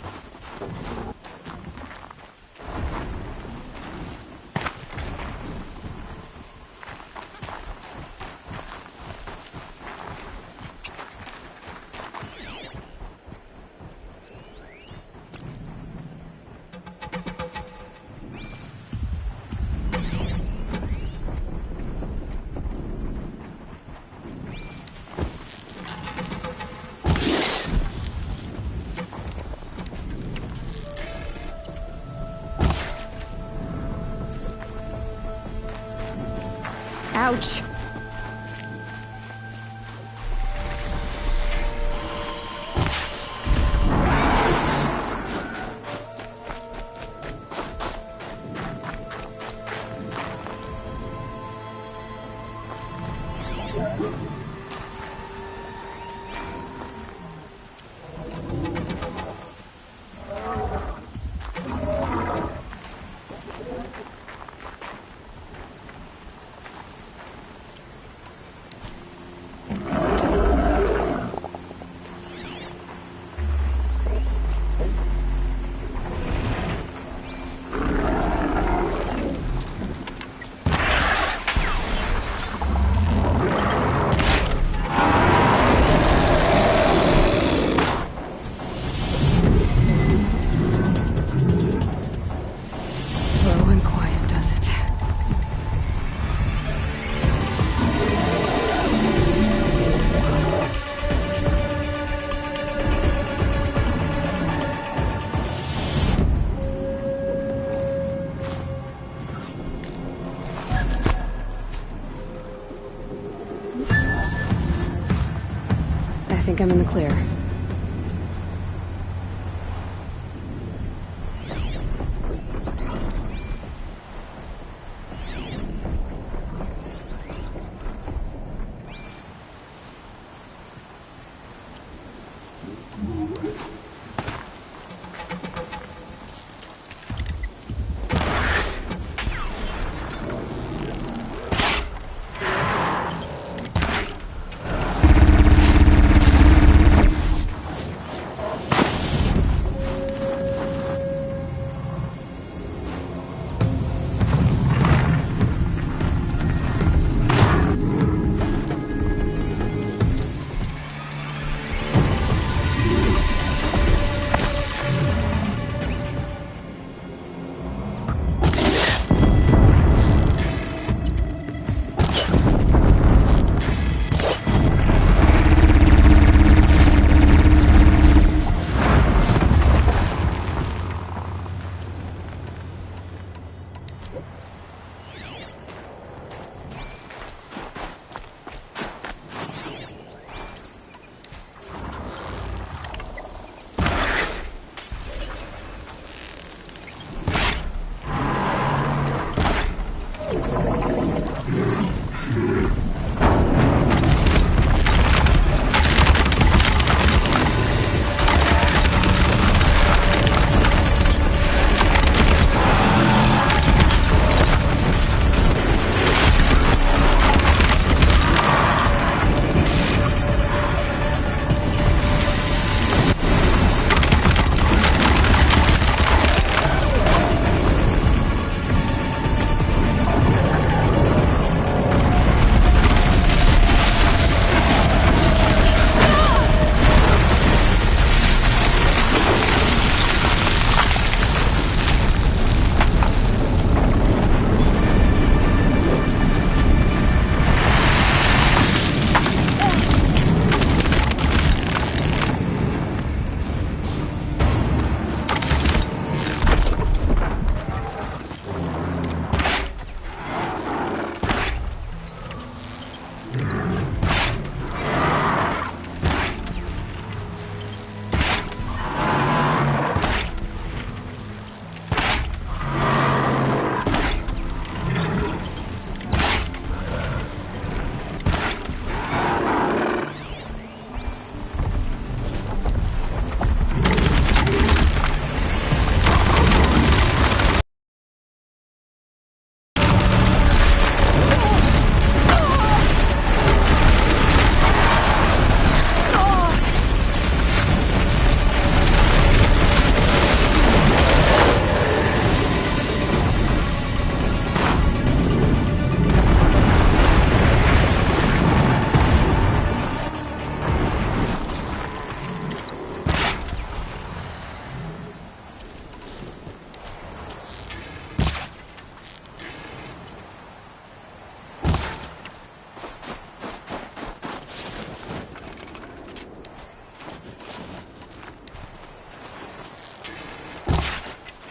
Ouch. Slow and quiet does it. I think I'm in the clear.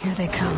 Here they come.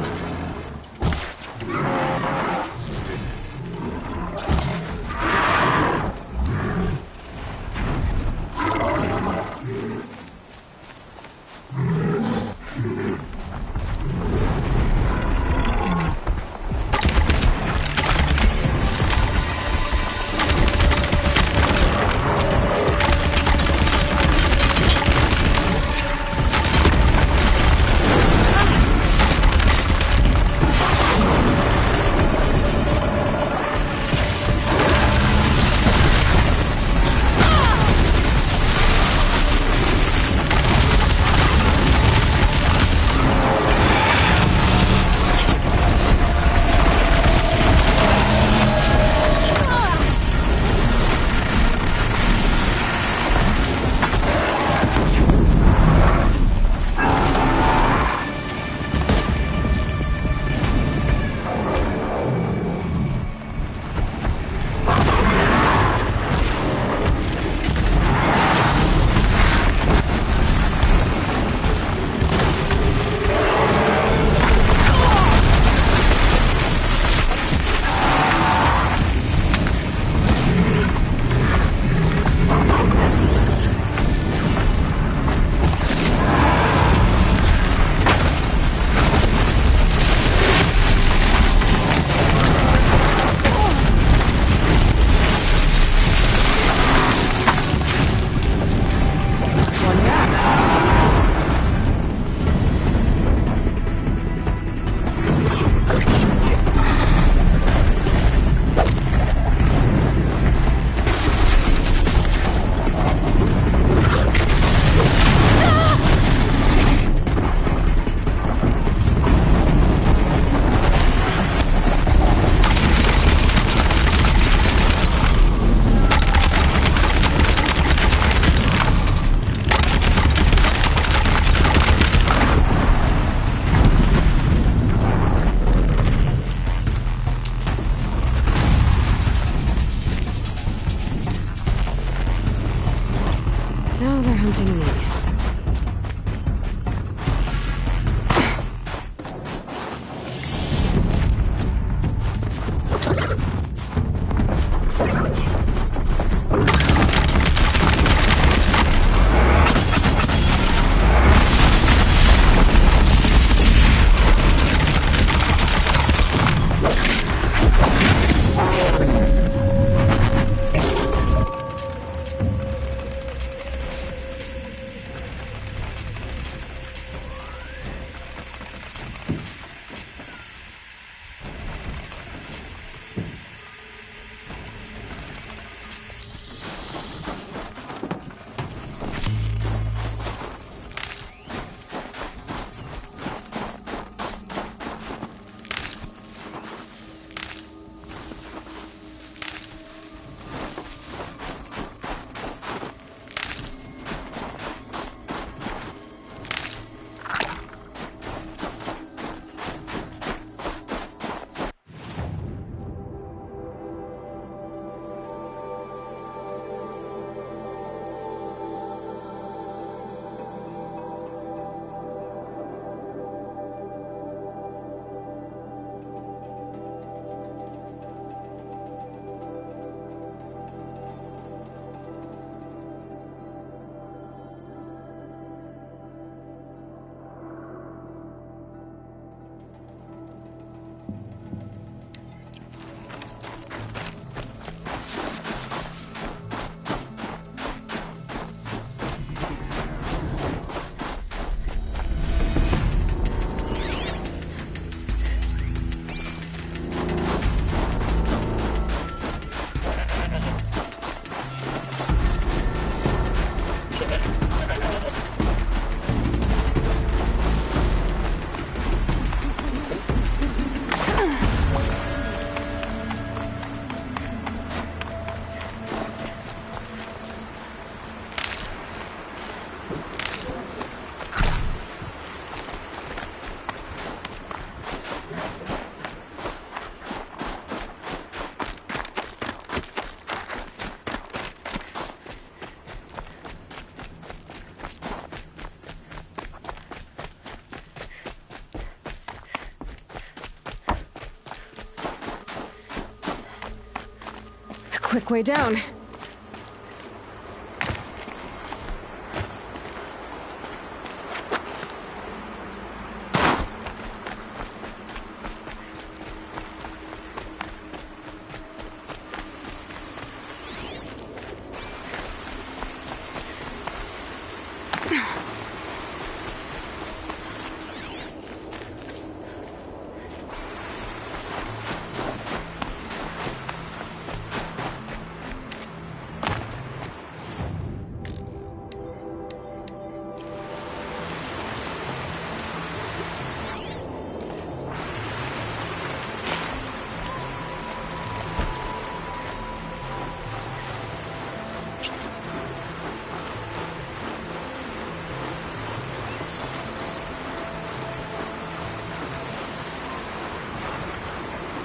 quick way down.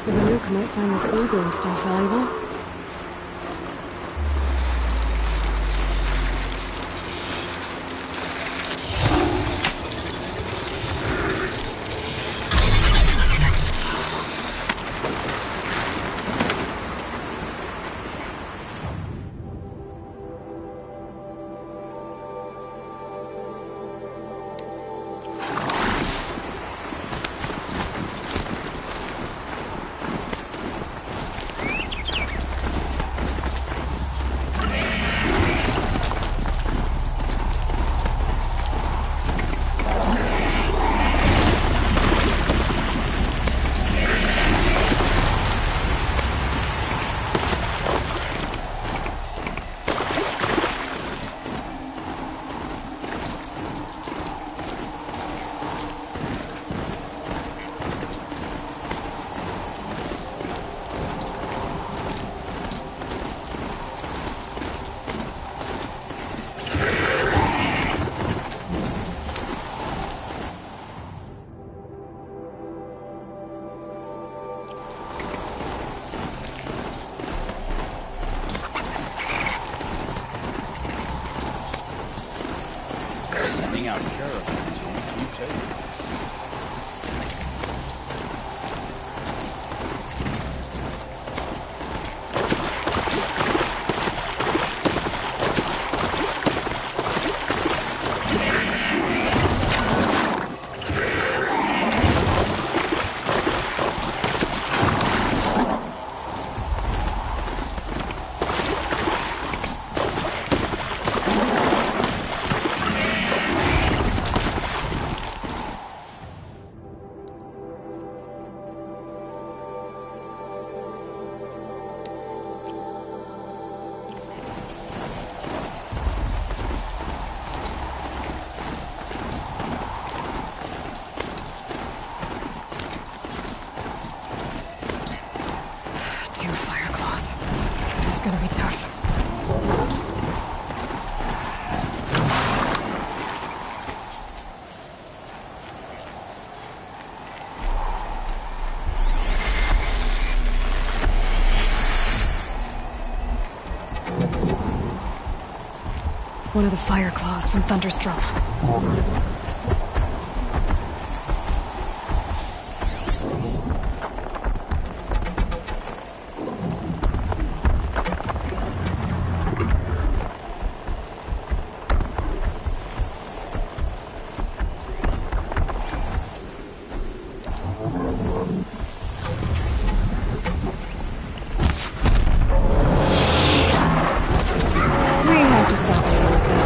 The Nanook might find this Ogrim stuff valuable. One of the fire claws from Thunderstrom. We have to stop dealing with this.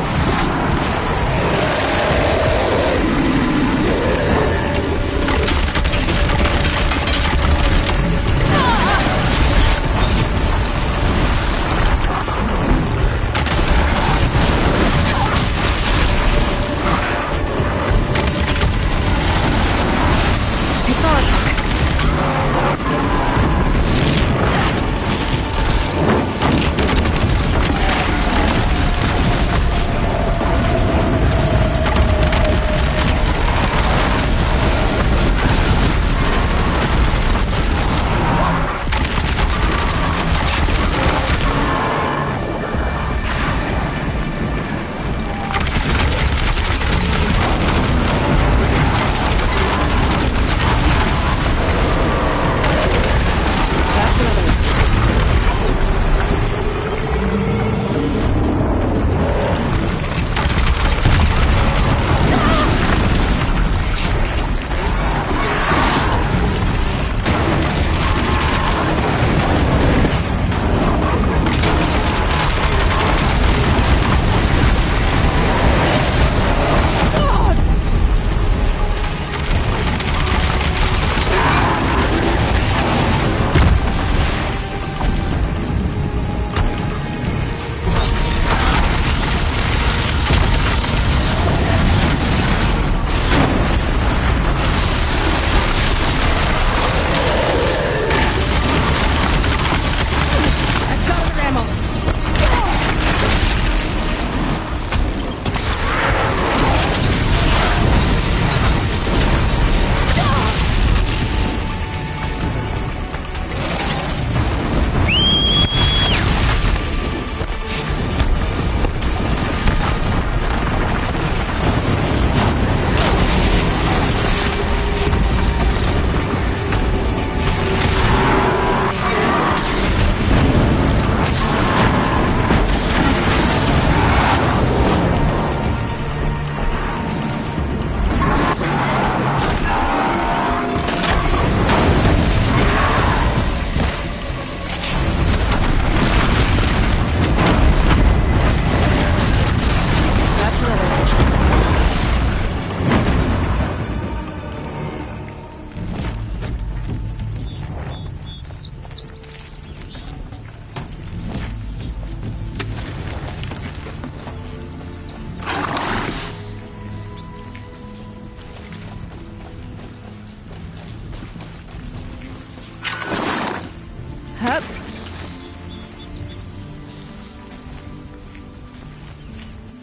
Hup.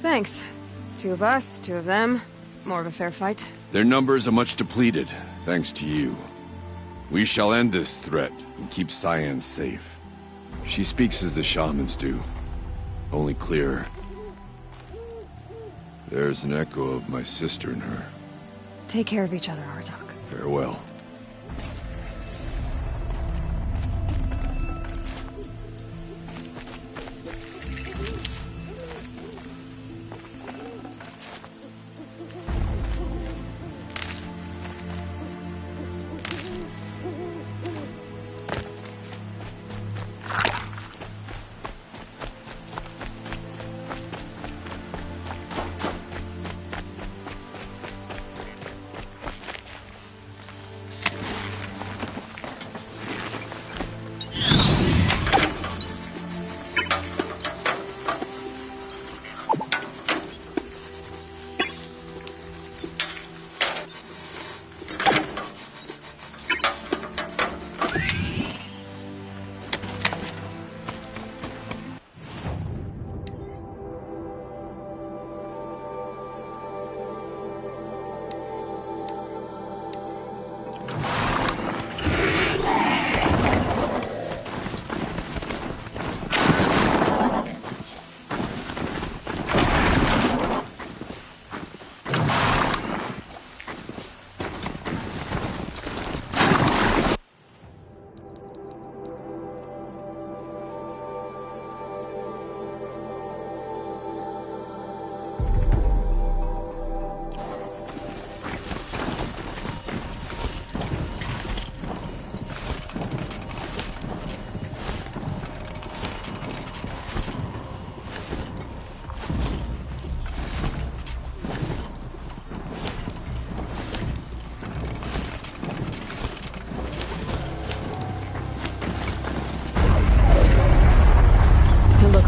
Thanks. 2 of us, 2 of them. More of a fair fight. Their numbers are much depleted, thanks to you. We shall end this threat and keep Cyan safe. She speaks as the shamans do, only clearer. There's an echo of my sister in her. Take care of each other, Artok. Farewell.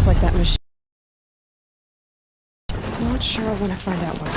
Like that machine. Not sure I want to find out what.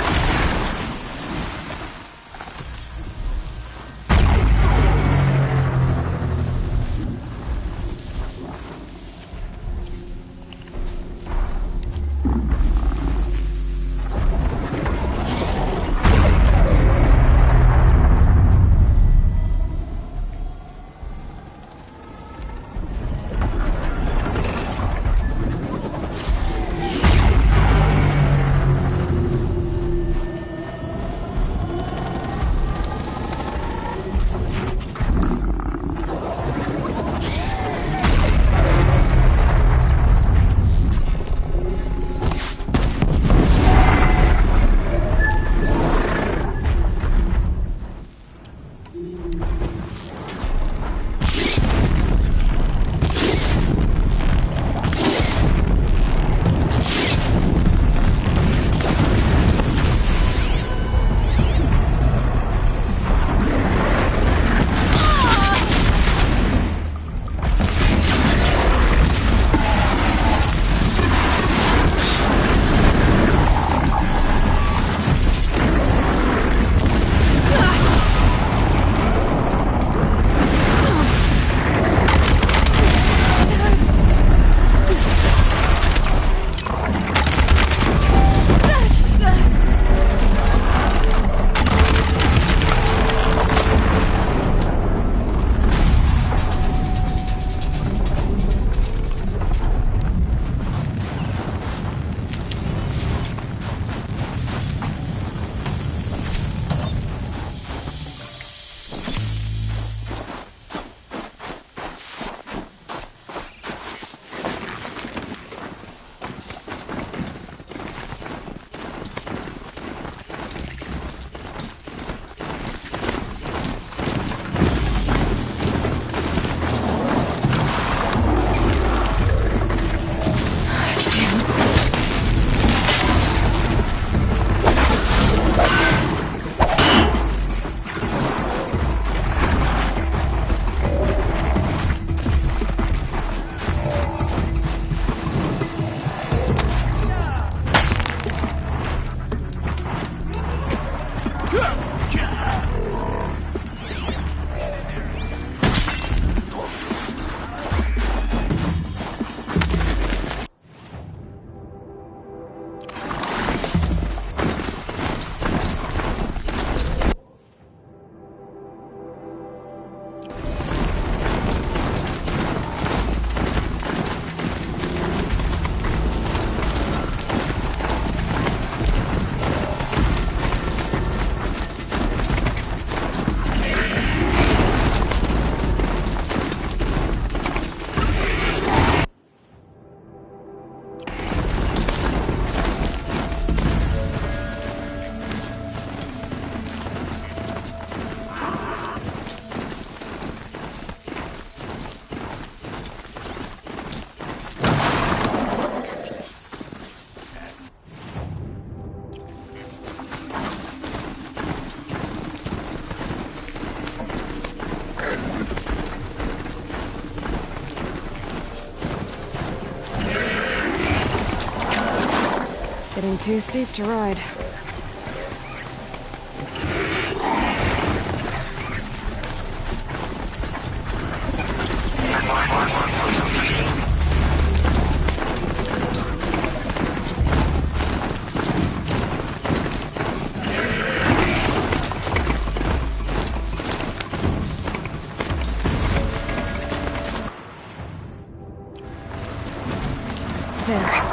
Getting too steep to ride. There.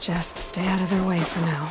Just stay out of their way for now.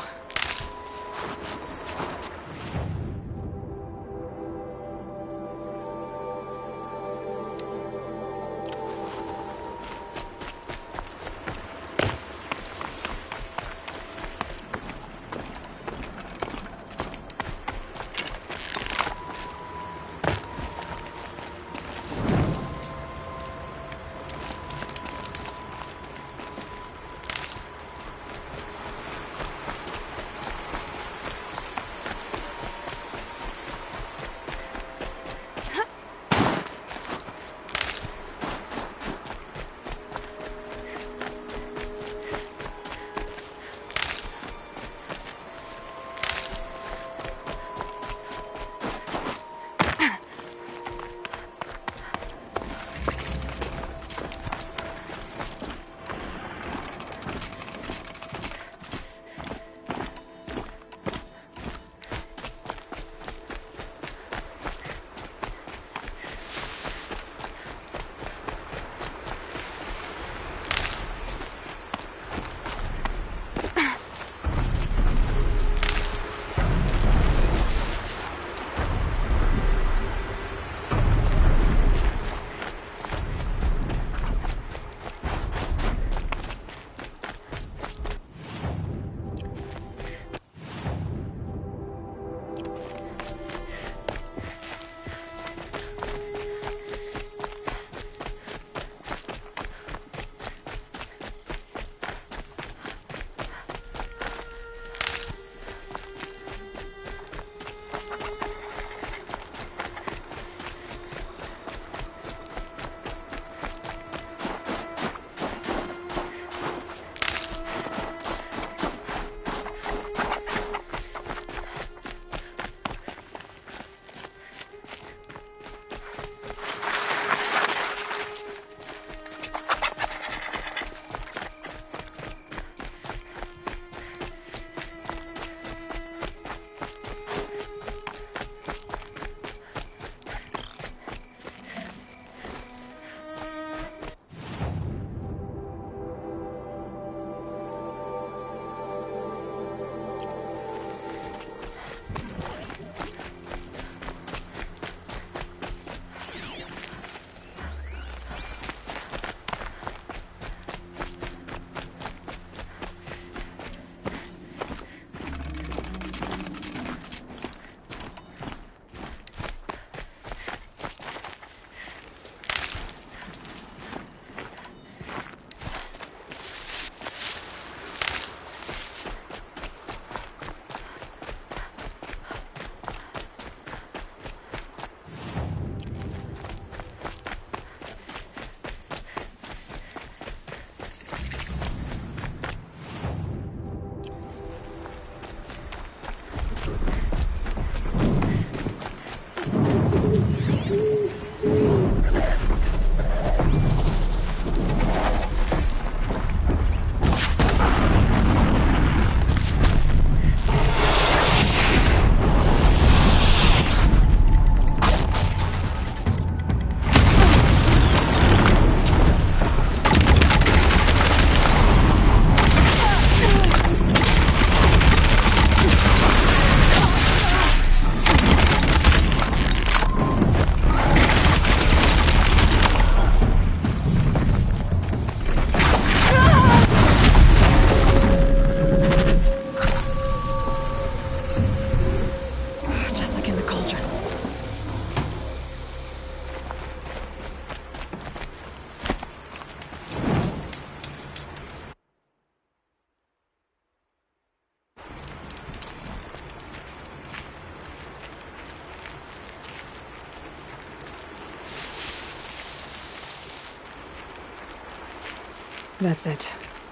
That's it.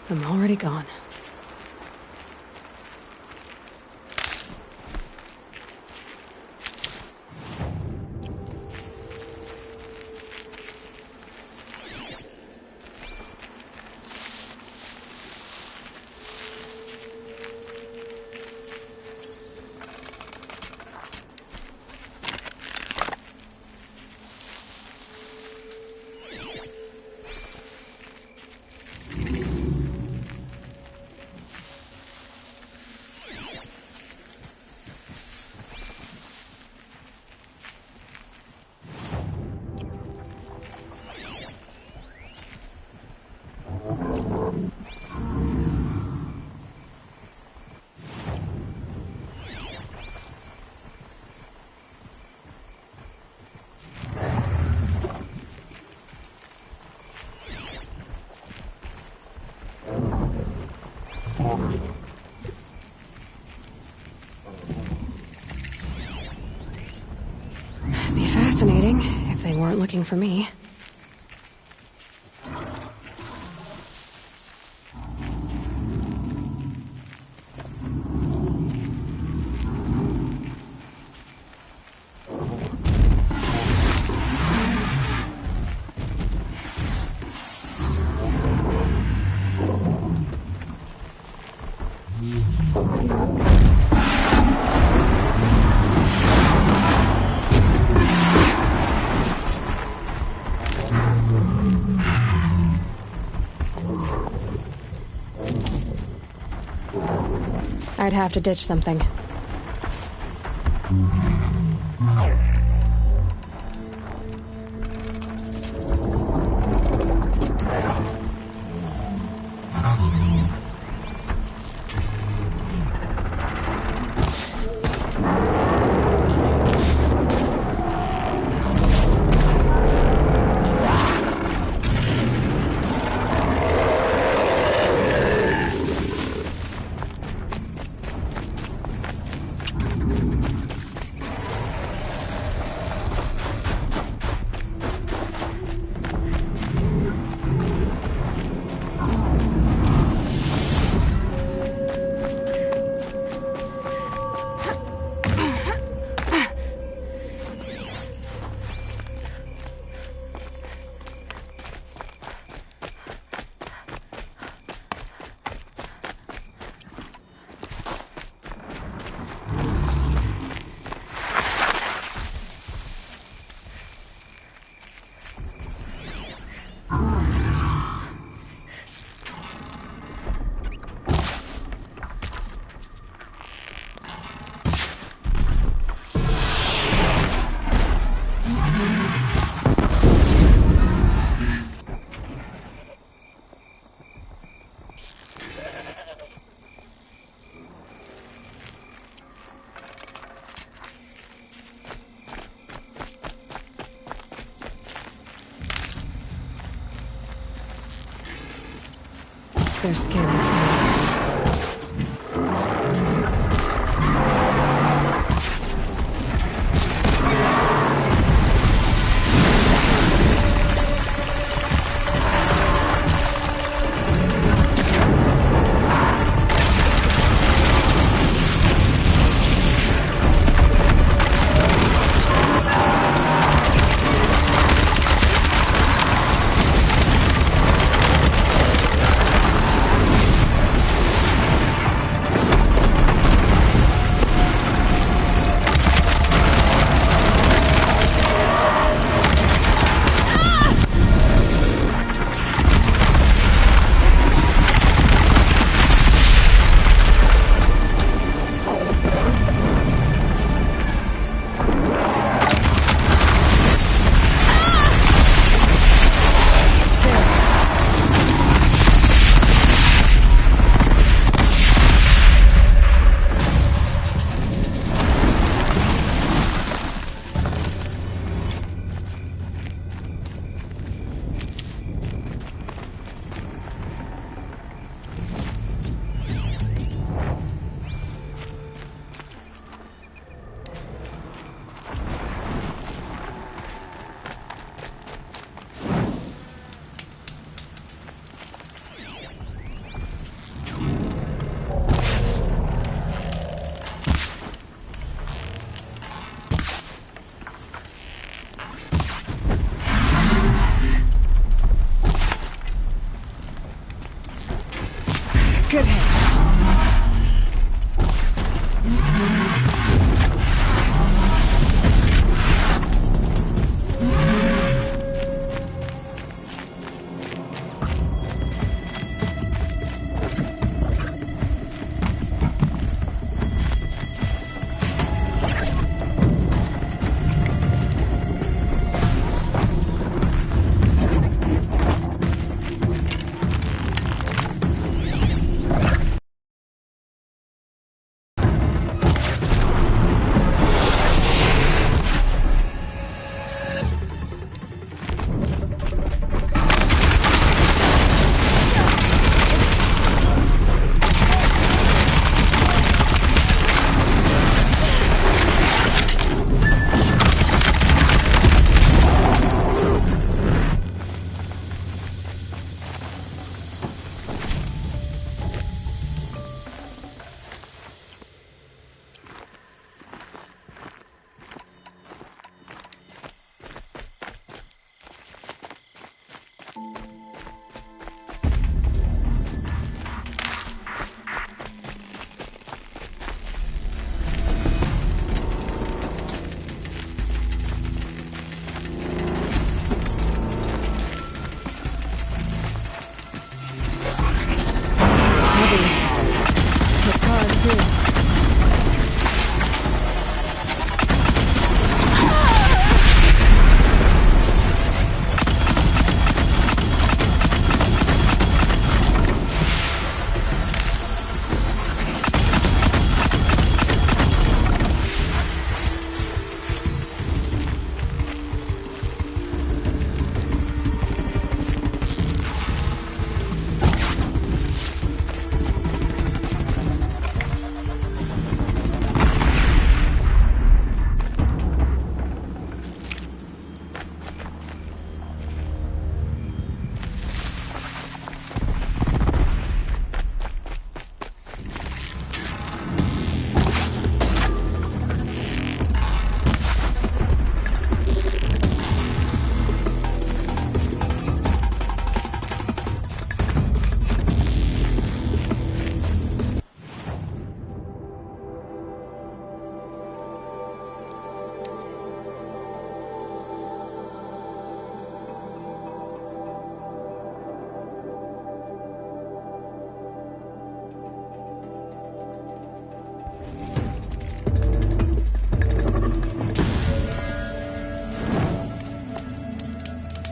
I'm already gone. Be fascinating if they weren't looking for me. I'd have to ditch something. They're scared of me.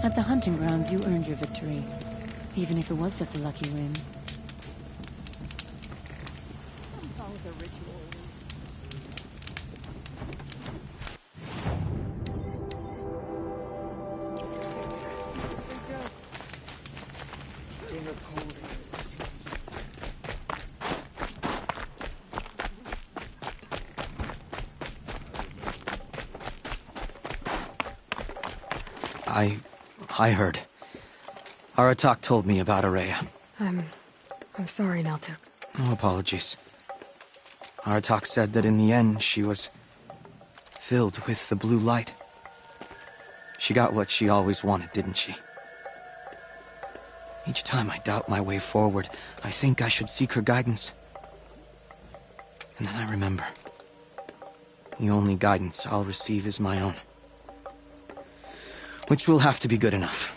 At the hunting grounds, you earned your victory. Even if it was just a lucky win. I heard. Aratak told me about Araya. I'm sorry, Naltuk. No apologies. Aratak said that in the end she was filled with the blue light. She got what she always wanted, didn't she? Each time I doubt my way forward, I think I should seek her guidance. And then I remember. The only guidance I'll receive is my own. Which will have to be good enough.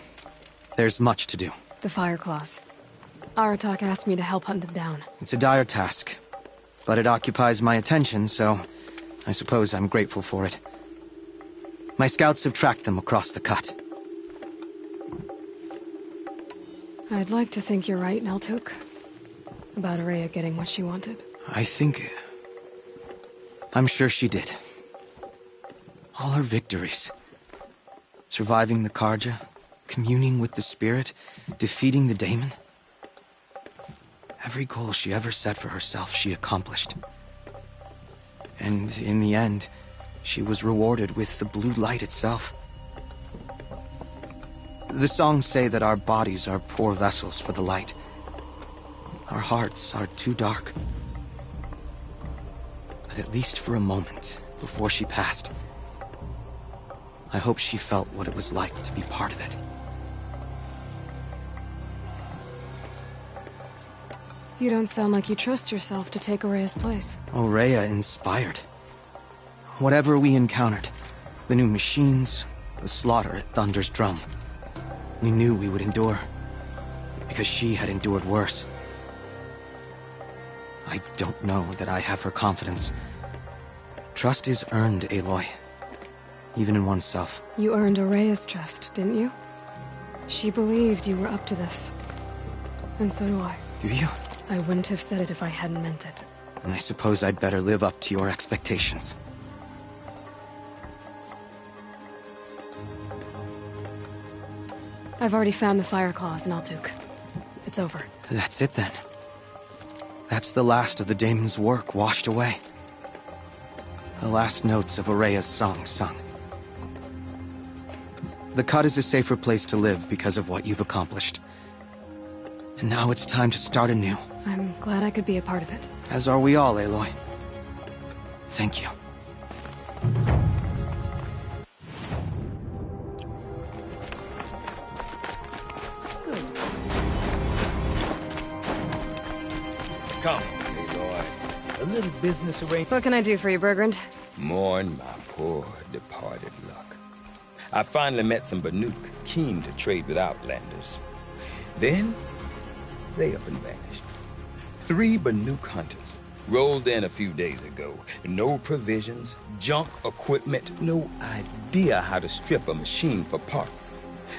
There's much to do. The Fire Claws. Aratak asked me to help hunt them down. It's a dire task, but it occupies my attention, so I suppose I'm grateful for it. My scouts have tracked them across the cut. I'd like to think you're right, Naltuk. About Araya getting what she wanted. I'm sure she did. All her victories. Surviving the Karja, communing with the spirit, defeating the daemon. Every goal she ever set for herself, she accomplished. And in the end, she was rewarded with the blue light itself. The songs say that our bodies are poor vessels for the light. Our hearts are too dark. But at least for a moment, before she passed, I hope she felt what it was like to be part of it. You don't sound like you trust yourself to take Araya's place. Araya inspired. Whatever we encountered, the new machines, the slaughter at Thunder's Drum, we knew we would endure, because she had endured worse. I don't know that I have her confidence. Trust is earned, Aloy. Even in oneself. You earned Araya's trust, didn't you? She believed you were up to this. And so do I. Do you? I wouldn't have said it if I hadn't meant it. And I suppose I'd better live up to your expectations. I've already found the Fire Claws in Altuk. It's over. That's it then. That's the last of the daemon's work washed away. The last notes of Araya's song sung. The cut is a safer place to live because of what you've accomplished. And now it's time to start anew. I'm glad I could be a part of it. As are we all, Aloy. Thank you. Come, Aloy. A little business arrangement. What can I do for you, Bergrand? Mourn my poor departed luck. I finally met some Banuk keen to trade with Outlanders. Then, they up and vanished. 3 Banuk hunters rolled in a few days ago. No provisions, junk equipment, no idea how to strip a machine for parts.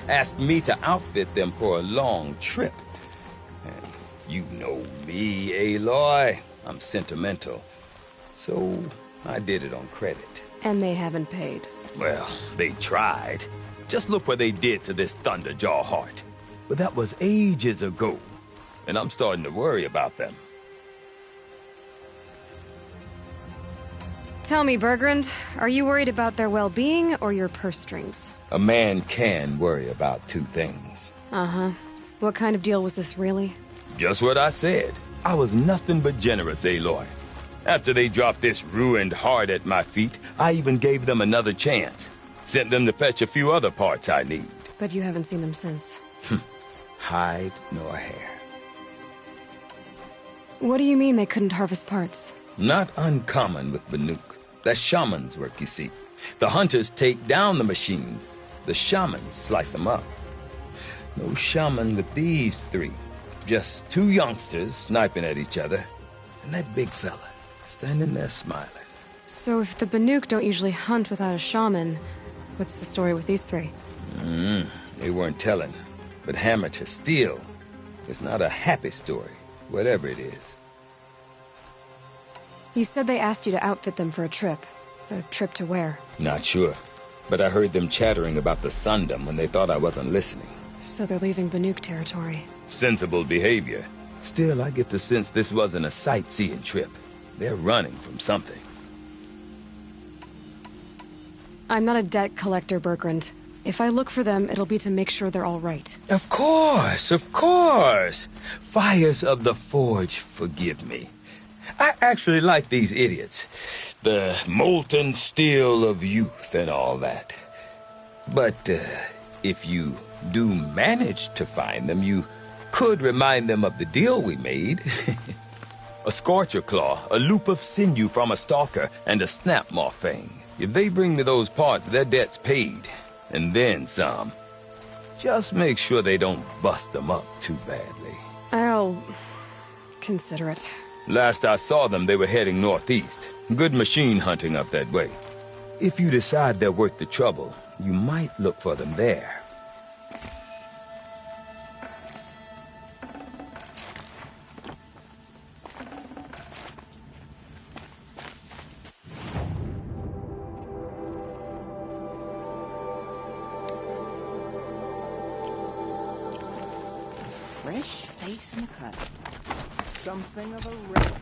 Asked me to outfit them for a long trip. And you know me, Aloy. I'm sentimental. So, I did it on credit. And they haven't paid. Well, they tried. Just look what they did to this Thunderjaw heart. But that was ages ago. And I'm starting to worry about them. Tell me, Bergrand, are you worried about their well-being or your purse strings? A man can worry about 2 things. Uh-huh. What kind of deal was this, really? Just what I said. I was nothing but generous, Aloy. After they dropped this ruined heart at my feet, I even gave them another chance. Sent them to fetch a few other parts I need. But you haven't seen them since. Hide nor hair. What do you mean they couldn't harvest parts? Not uncommon with Banuk. That's shaman's work, you see. The hunters take down the machines. The shamans slice them up. No shaman with these 3. Just 2 youngsters sniping at each other. And that big fella standing there smiling. So if the Banuk don't usually hunt without a shaman, what's the story with these 3? They weren't telling, but hammer to steel is not a happy story, whatever it is. You said they asked you to outfit them for a trip. A trip to where? Not sure, but I heard them chattering about the Sundom when they thought I wasn't listening. So they're leaving Banuk territory. Sensible behavior. Still, I get the sense this wasn't a sightseeing trip. They're running from something. I'm not a debt collector, Bergrand. If I look for them, it'll be to make sure they're all right. Of course, of course. Fires of the Forge, forgive me. I actually like these idiots. The molten steel of youth and all that. But if you do manage to find them, you could remind them of the deal we made. A Scorcher Claw, a loop of sinew from a stalker, and a Snapmaw Fang. If they bring me those parts, their debt's paid. And then some. Just make sure they don't bust them up too badly. I'll consider it. Last I saw them, they were heading northeast. Good machine hunting up that way. If you decide they're worth the trouble, you might look for them there. Fresh face in the cut. Something of a wreck.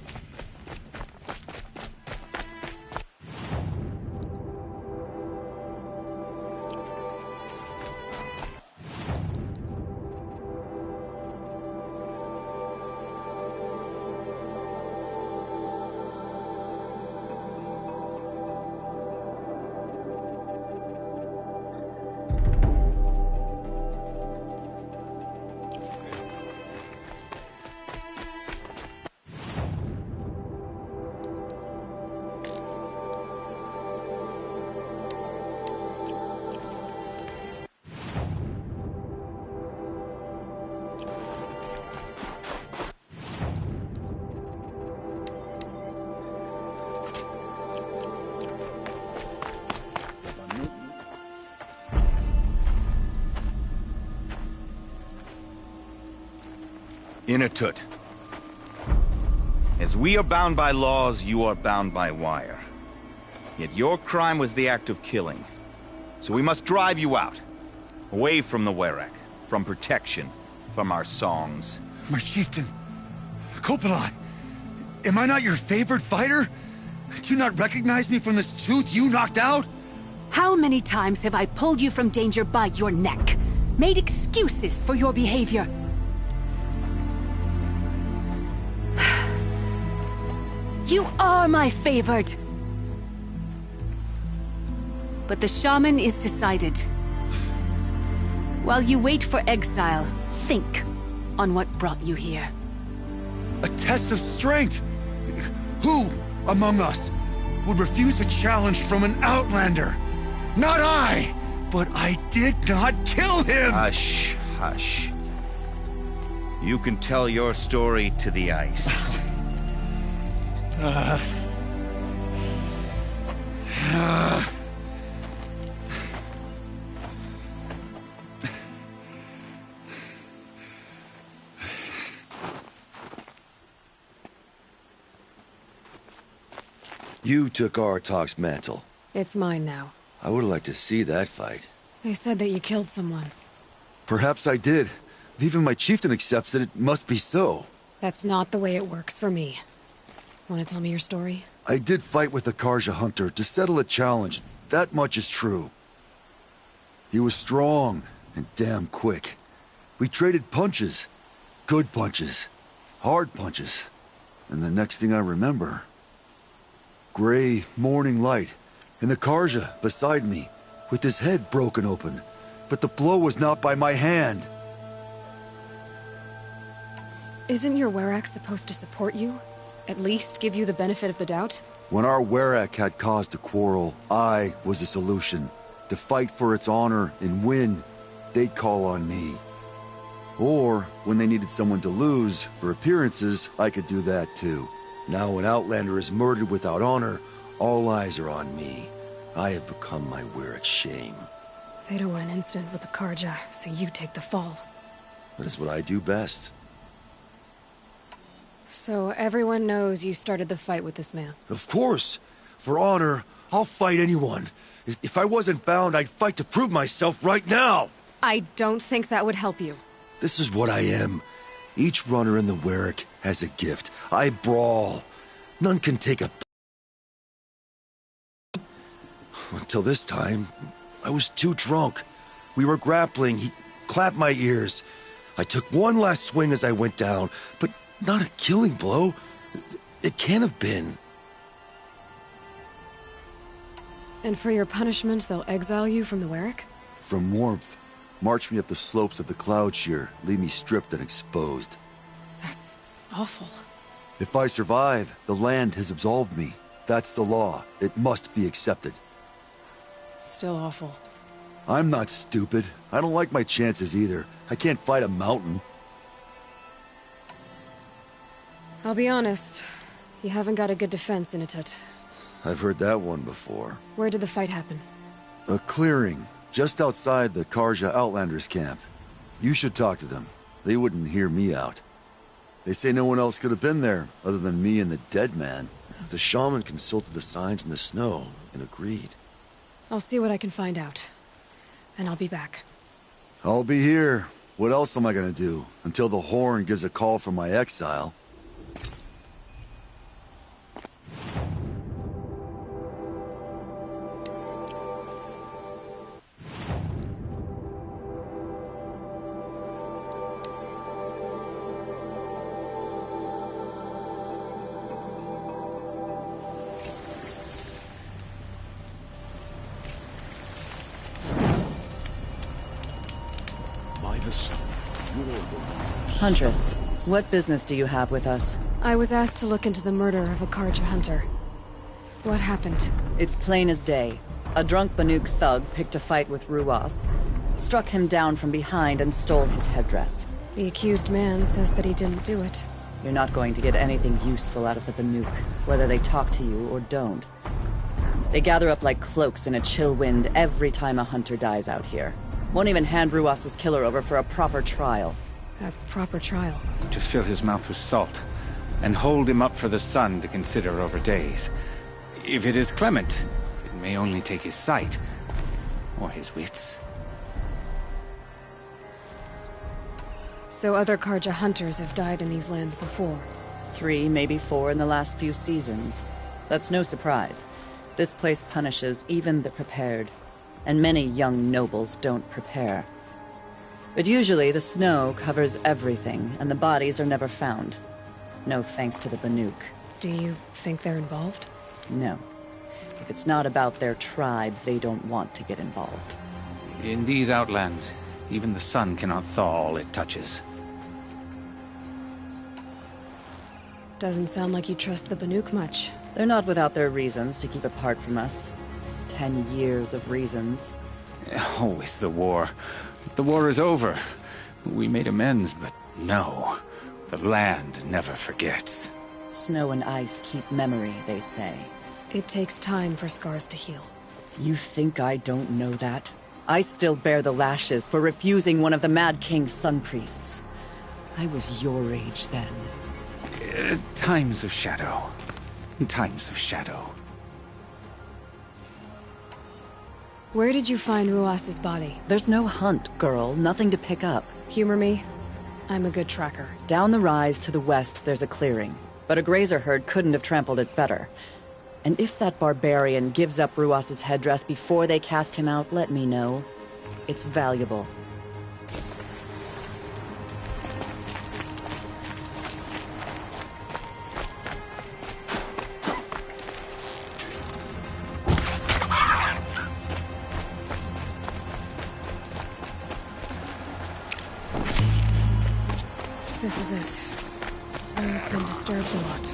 Inatut. As we are bound by laws, you are bound by wire. Yet your crime was the act of killing. So we must drive you out. Away from the Werak. From protection. From our songs. My chieftain. Kopalai. Am I not your favorite fighter? Do you not recognize me from this tooth you knocked out? How many times have I pulled you from danger by your neck? Made excuses for your behavior? You are my favorite! But the shaman is decided. While you wait for exile, think on what brought you here. A test of strength! Who among us would refuse a challenge from an outlander? Not I! But I did not kill him! Hush, hush. You can tell your story to the ice. You took Artok's mantle. It's mine now. I would like to see that fight. They said that you killed someone. Perhaps I did. If even my chieftain accepts it, it must be so. That's not the way it works for me. Want to tell me your story? I did fight with a Karja hunter to settle a challenge. That much is true. He was strong and damn quick. We traded punches. Good punches. Hard punches. And the next thing I remember... gray morning light, and the Karja beside me, with his head broken open. But the blow was not by my hand. Isn't your Werak supposed to support you? At least give you the benefit of the doubt? When our Werak had cause to quarrel, I was the solution. To fight for its honor and win, they'd call on me. Or, when they needed someone to lose, for appearances, I could do that too. Now an outlander is murdered without honor, all eyes are on me. I have become my Werak's shame. They don't want an incident with the Karja, so you take the fall. That is what I do best. So everyone knows you started the fight with this man? Of course. For honor, I'll fight anyone. If I wasn't bound, I'd fight to prove myself right now! I don't think that would help you. This is what I am. Each runner in the Werrick has a gift. I brawl. None can take a... Until this time, I was too drunk. We were grappling. He clapped my ears. I took one last swing as I went down, but not a killing blow. It can't have been. And for your punishment, they'll exile you from the Werrick? From warmth. March me up the slopes of the Cloud Shear, leave me stripped and exposed. That's awful. If I survive, the land has absolved me. That's the law. It must be accepted. It's still awful. I'm not stupid. I don't like my chances either. I can't fight a mountain. I'll be honest. You haven't got a good defense, Initut. I've heard that one before. Where did the fight happen? A clearing, just outside the Karja Outlanders camp. You should talk to them. They wouldn't hear me out. They say no one else could have been there, other than me and the dead man. The shaman consulted the signs in the snow and agreed. I'll see what I can find out. And I'll be back. I'll be here. What else am I gonna do? Until the Horn gives a call from my exile. Huntress, what business do you have with us? I was asked to look into the murder of a Karja hunter. What happened? It's plain as day. A drunk Banuk thug picked a fight with Ruas, struck him down from behind and stole his headdress. The accused man says that he didn't do it. You're not going to get anything useful out of the Banuk, whether they talk to you or don't. They gather up like cloaks in a chill wind every time a hunter dies out here. Won't even hand Ruas's killer over for a proper trial. A proper trial? To fill his mouth with salt, and hold him up for the sun to consider over days. If it is clement, it may only take his sight, or his wits. So other Karja hunters have died in these lands before? 3, maybe 4 in the last few seasons. That's no surprise. This place punishes even the prepared, and many young nobles don't prepare. But usually the snow covers everything, and the bodies are never found. No thanks to the Banuk. Do you think they're involved? No. If it's not about their tribe, they don't want to get involved. In these outlands, even the sun cannot thaw all it touches. Doesn't sound like you trust the Banuk much. They're not without their reasons to keep apart from us. 10 years of reasons. Always the war. The war is over. We made amends, but no. The land never forgets. Snow and ice keep memory, they say. It takes time for scars to heal. You think I don't know that? I still bear the lashes for refusing one of the Mad King's sun priests. I was your age then. Times of shadow. Times of shadow. Where did you find Ruas's body? There's no hunt, girl. Nothing to pick up. Humor me. I'm a good tracker. Down the rise to the west, there's a clearing. But a grazer herd couldn't have trampled it better. And if that barbarian gives up Ruas's headdress before they cast him out, let me know. It's valuable. This is it. Snow's been disturbed a lot,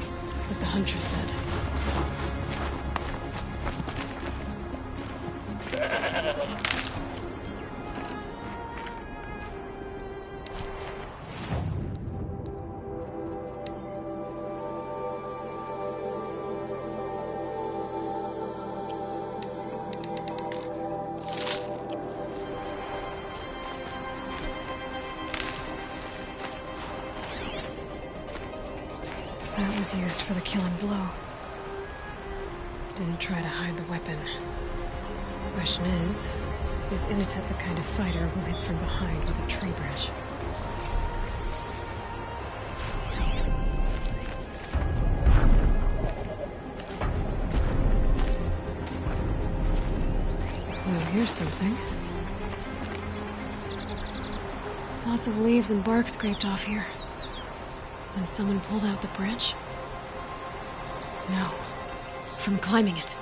like the Huntress said. was used for the killing blow. Didn't try to hide the weapon. Question is Inatet the kind of fighter who hits from behind with a tree branch? Oh, here's something. Lots of leaves and bark scraped off here. And someone pulled out the branch? No. From climbing it.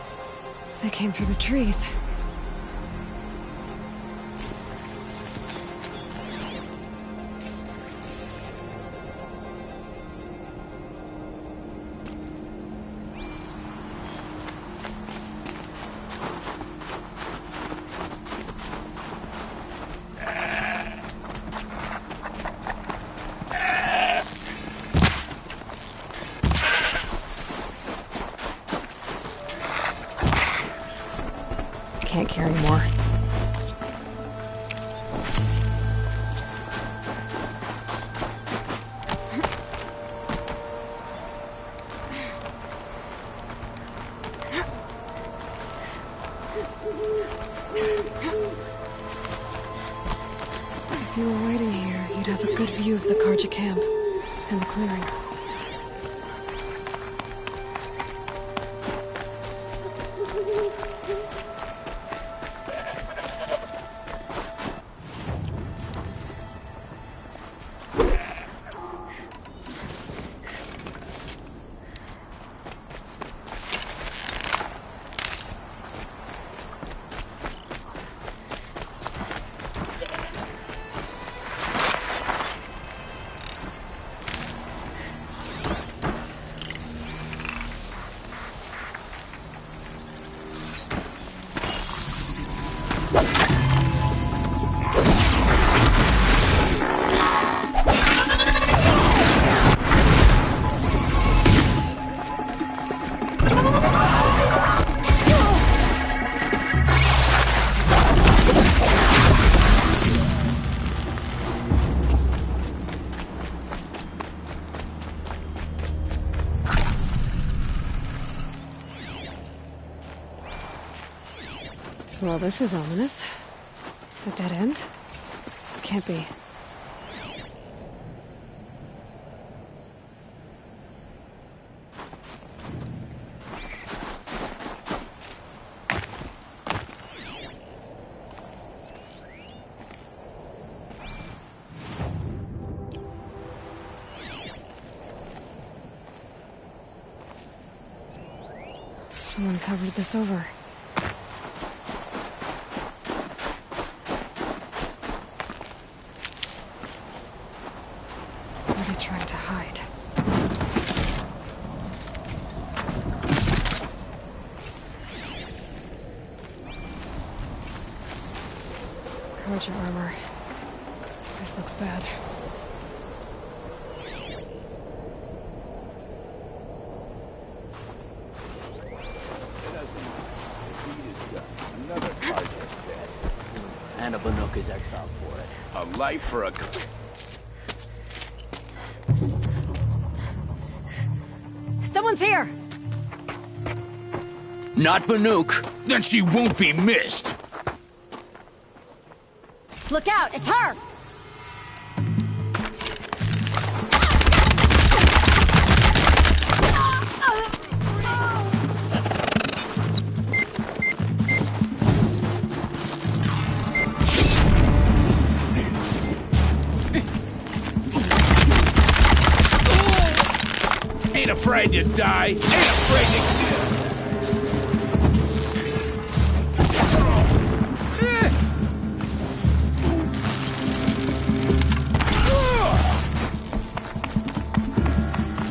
They came through the trees. Can't carry more. If you were waiting here, you'd have a good view of the Karja camp and the clearing. Well, this is ominous. A dead end? Can't be. Someone covered this over. Trying to hide. Karja armor. This looks bad. And a Banuk is exiled for it. A life for a... Someone's here! Not Banuk. Then she won't be missed. Look out! It's her! Ain't afraid to die. Ain't afraid to kill.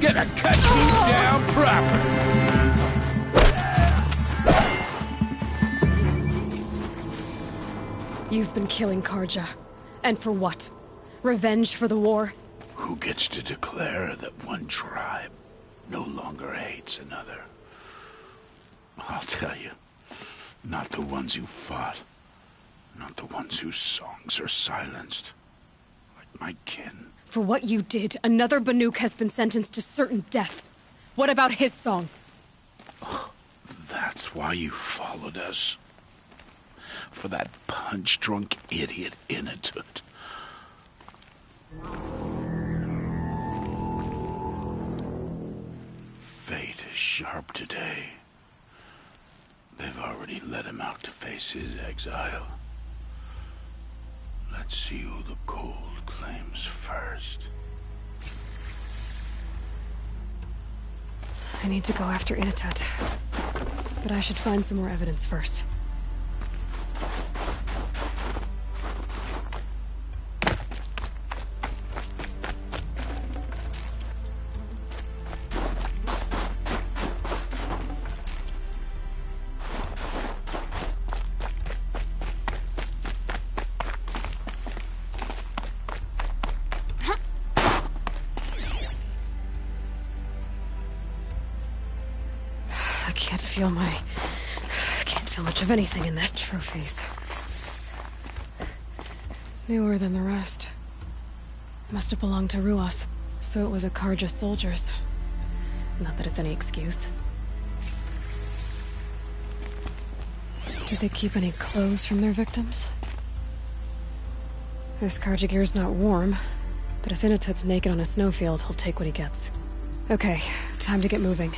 Gonna cut you down proper. You've been killing Karja. And for what? Revenge for the war? Who gets to declare that one tribe no longer hates another? I'll tell you, not the ones who fought, not the ones whose songs are silenced, like my kin. For what you did, another Banuk has been sentenced to certain death. What about his song? That's why you followed us. For that punch-drunk idiot Inatut. Fate is sharp today. They've already let him out to face his exile. Let's see who the cold claims first. I need to go after Inatut. But I should find some more evidence first. I can't feel much of anything in this. Trophies. Newer than the rest. Must have belonged to Ruas, so it was a Karja soldiers. Not that it's any excuse. Did they keep any clothes from their victims? This Karja gear's not warm, but if Inatut's naked on a snowfield, he'll take what he gets. Okay, time to get moving.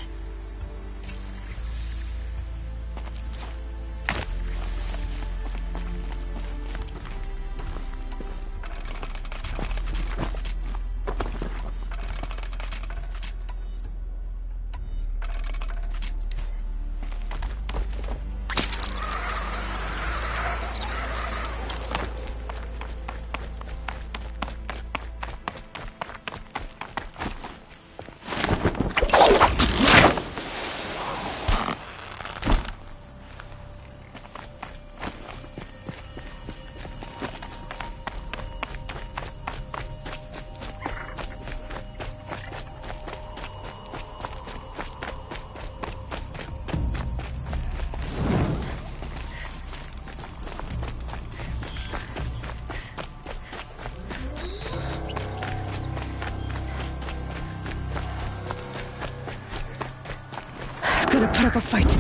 Gonna put up a fight.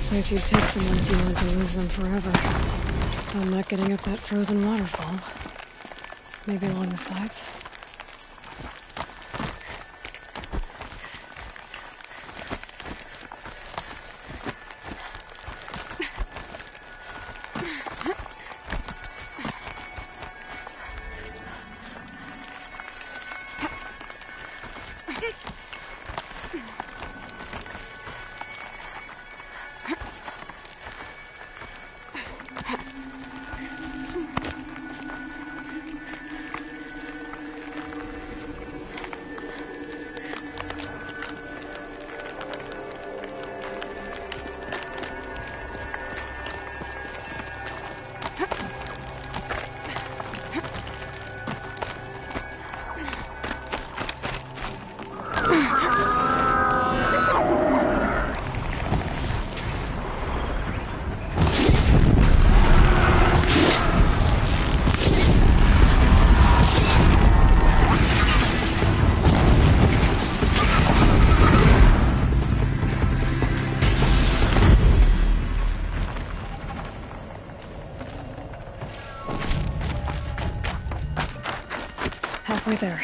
Place you'd take someone if you wanted to lose them forever. I'm not getting up that frozen waterfall. Maybe along the sides? Halfway there.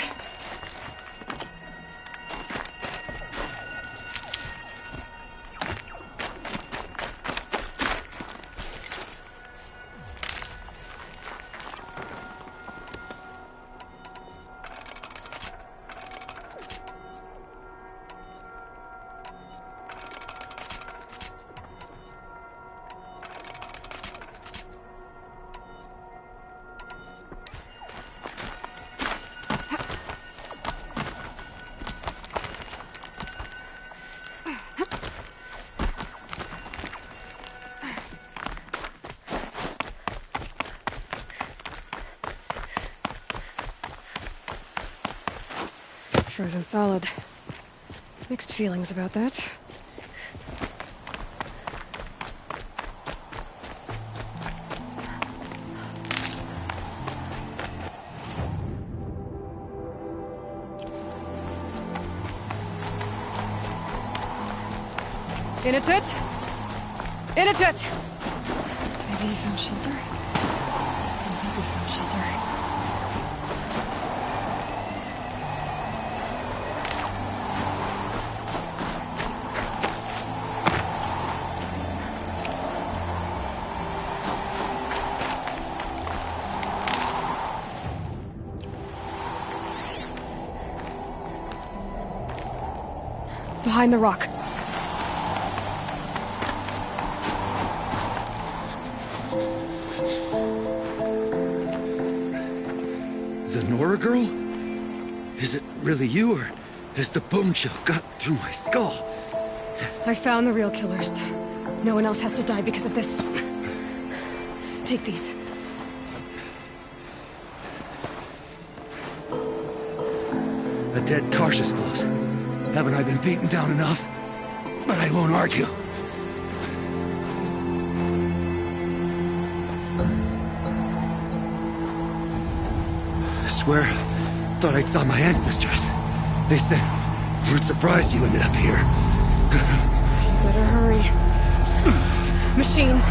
Frozen solid. Mixed feelings about that. In a tut! In a tut! Maybe he found shelter? I don't think we found shelter. Behind the rock. The Nora girl? Is it really you, or has the bone chill got through my skull? I found the real killers. No one else has to die because of this. Take these. A dead Karsh's close. Haven't I been beaten down enough? But I won't argue. I swear, thought I'd saw my ancestors. They said, we're surprised you ended up here. You better hurry. Machines.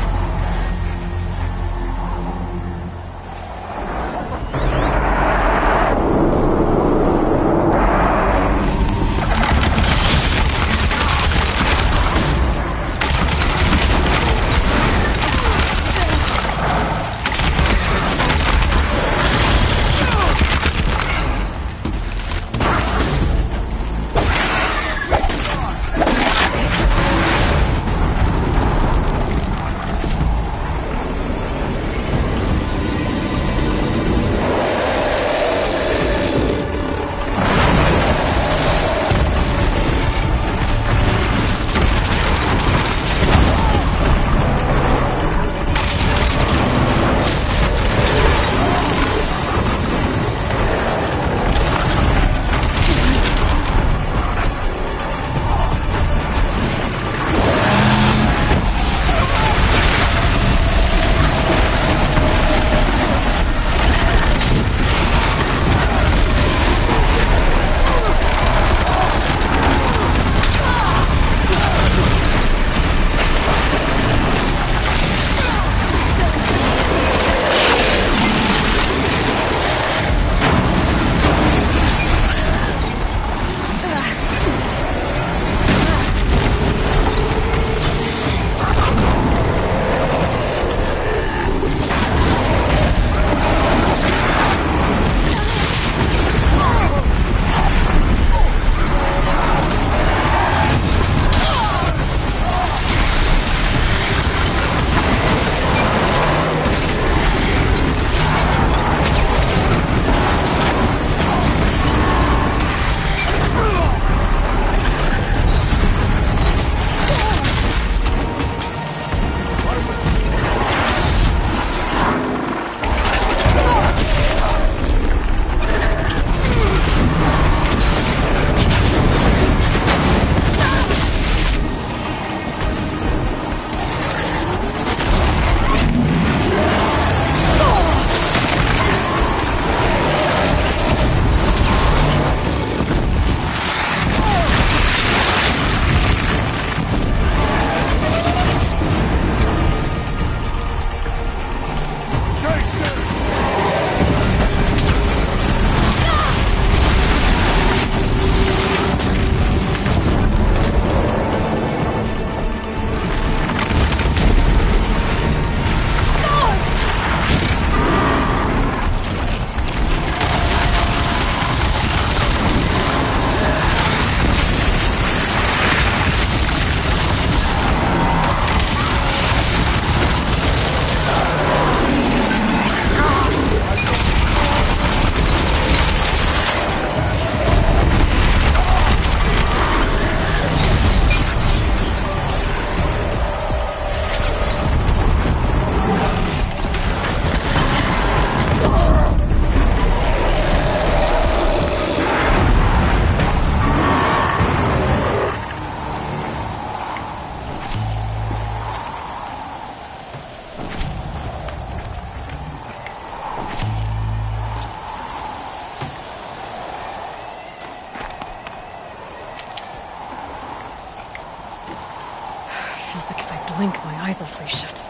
Feels like if I blink, my eyes will freeze shut.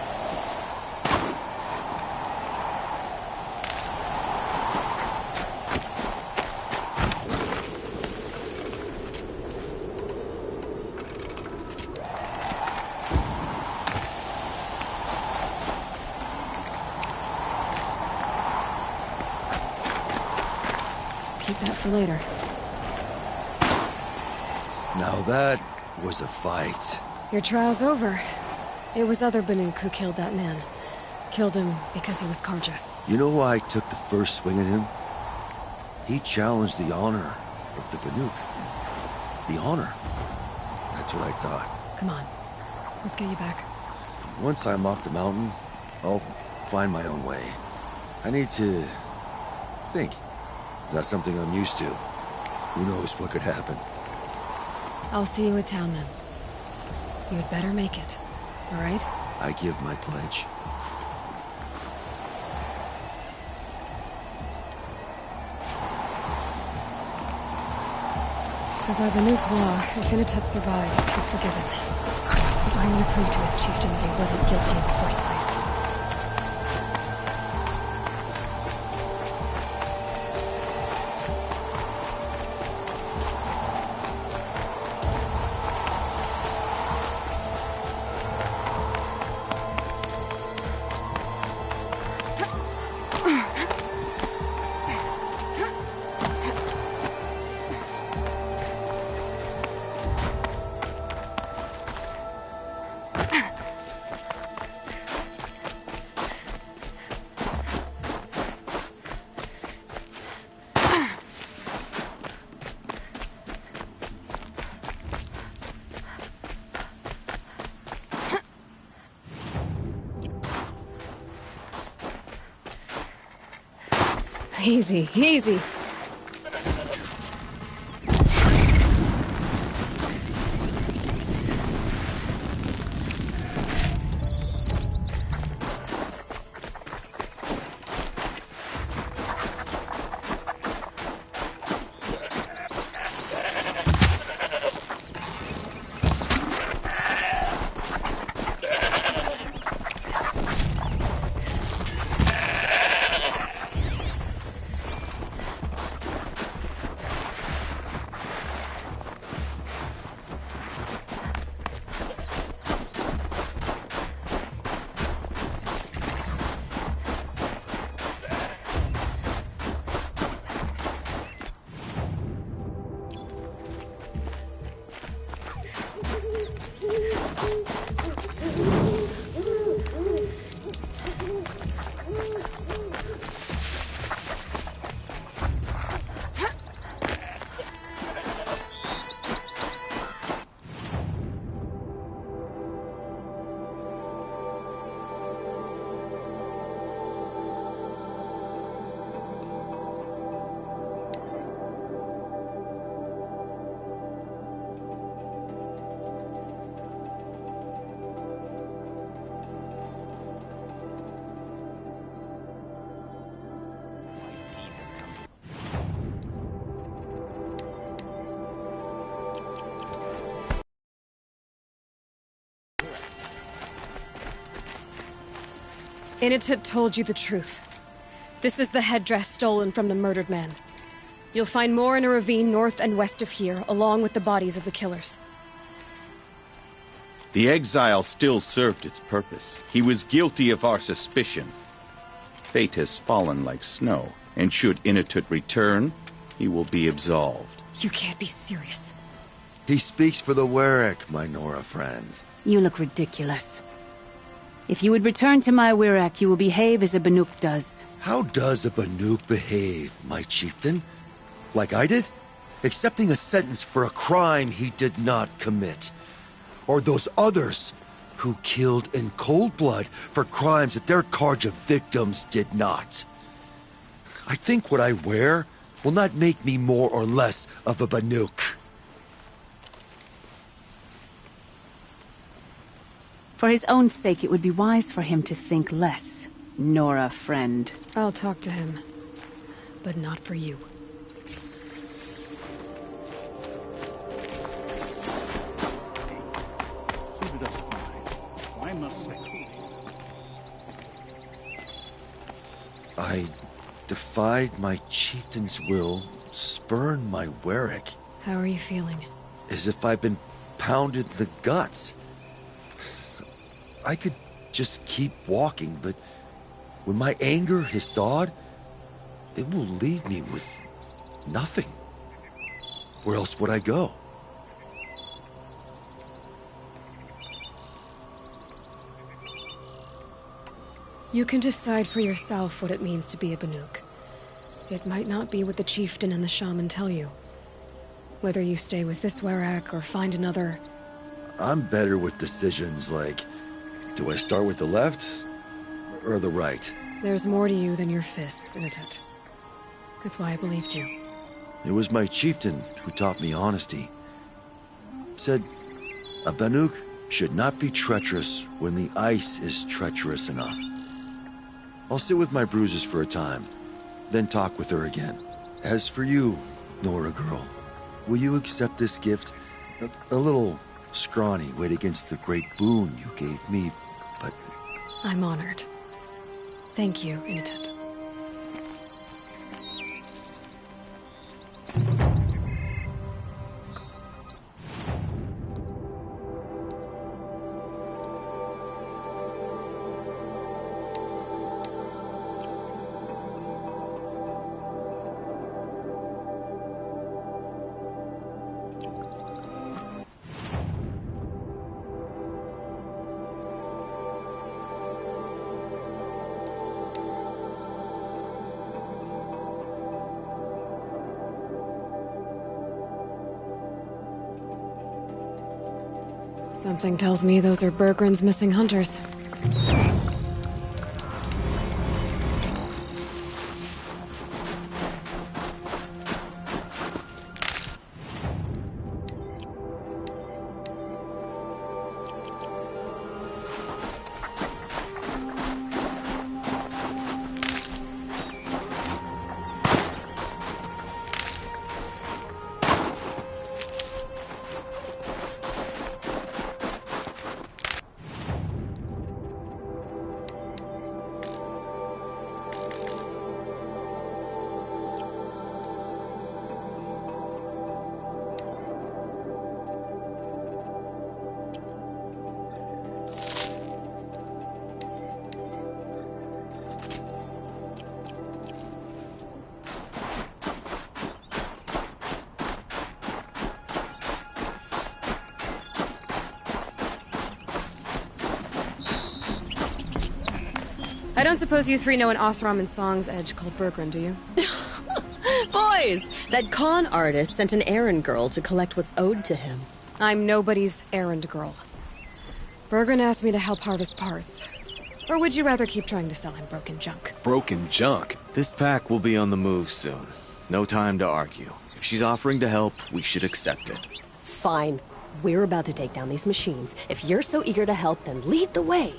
Keep that for later. Now that was a fight. Your trial's over. It was other Banuk who killed that man. Killed him because he was Karja. You know why I took the first swing at him? He challenged the honor of the Banuk. The honor. That's what I thought. Come on. Let's get you back. Once I'm off the mountain, I'll find my own way. I need to think. It's not something I'm used to. Who knows what could happen? I'll see you at town then. You'd better make it, all right? I give my pledge. So by the new law, if Initet survives, he's forgiven. But I'm gonna prove to his chieftain that he wasn't guilty in the first place. Easy, easy. Initet told you the truth. This is the headdress stolen from the murdered man. You'll find more in a ravine north and west of here, along with the bodies of the killers. The exile still served its purpose. He was guilty of our suspicion. Fate has fallen like snow, and should Inatut return, he will be absolved. You can't be serious. He speaks for the Warwick, my Nora friend. You look ridiculous. If you would return to my Wirak, you will behave as a Banuk does. How does a Banuk behave, my chieftain? Like I did? Accepting a sentence for a crime he did not commit. Or those others who killed in cold blood for crimes that their Karja victims did not. I think what I wear will not make me more or less of a Banuk. For his own sake, it would be wise for him to think less. Nora, friend. I'll talk to him. But not for you. Keep it up, Mike. I defied my chieftain's will, spurned my Warwick. How are you feeling? As if I've been pounded in the guts. I could just keep walking, but when my anger has thawed, it will leave me with nothing. Where else would I go? You can decide for yourself what it means to be a Banuk. It might not be what the chieftain and the shaman tell you. Whether you stay with this Werak or find another... I'm better with decisions like, do I start with the left or the right? There's more to you than your fists, Inatet. That's why I believed you. It was my chieftain who taught me honesty. Said, a Banuk should not be treacherous when the ice is treacherous enough. I'll sit with my bruises for a time, then talk with her again. As for you, Nora girl, will you accept this gift? A little scrawny weighed against the great boon you gave me, but... I'm honored. Thank you, Inatet. Something tells me those are Bergren's missing hunters. I don't suppose you three know an Osram and Song's edge called Bergren, do you? Boys! That con artist sent an errand girl to collect what's owed to him. I'm nobody's errand girl. Bergren asked me to help harvest parts. Or would you rather keep trying to sell him broken junk? Broken junk? This pack will be on the move soon. No time to argue. If she's offering to help, we should accept it. Fine. We're about to take down these machines. If you're so eager to help, then lead the way.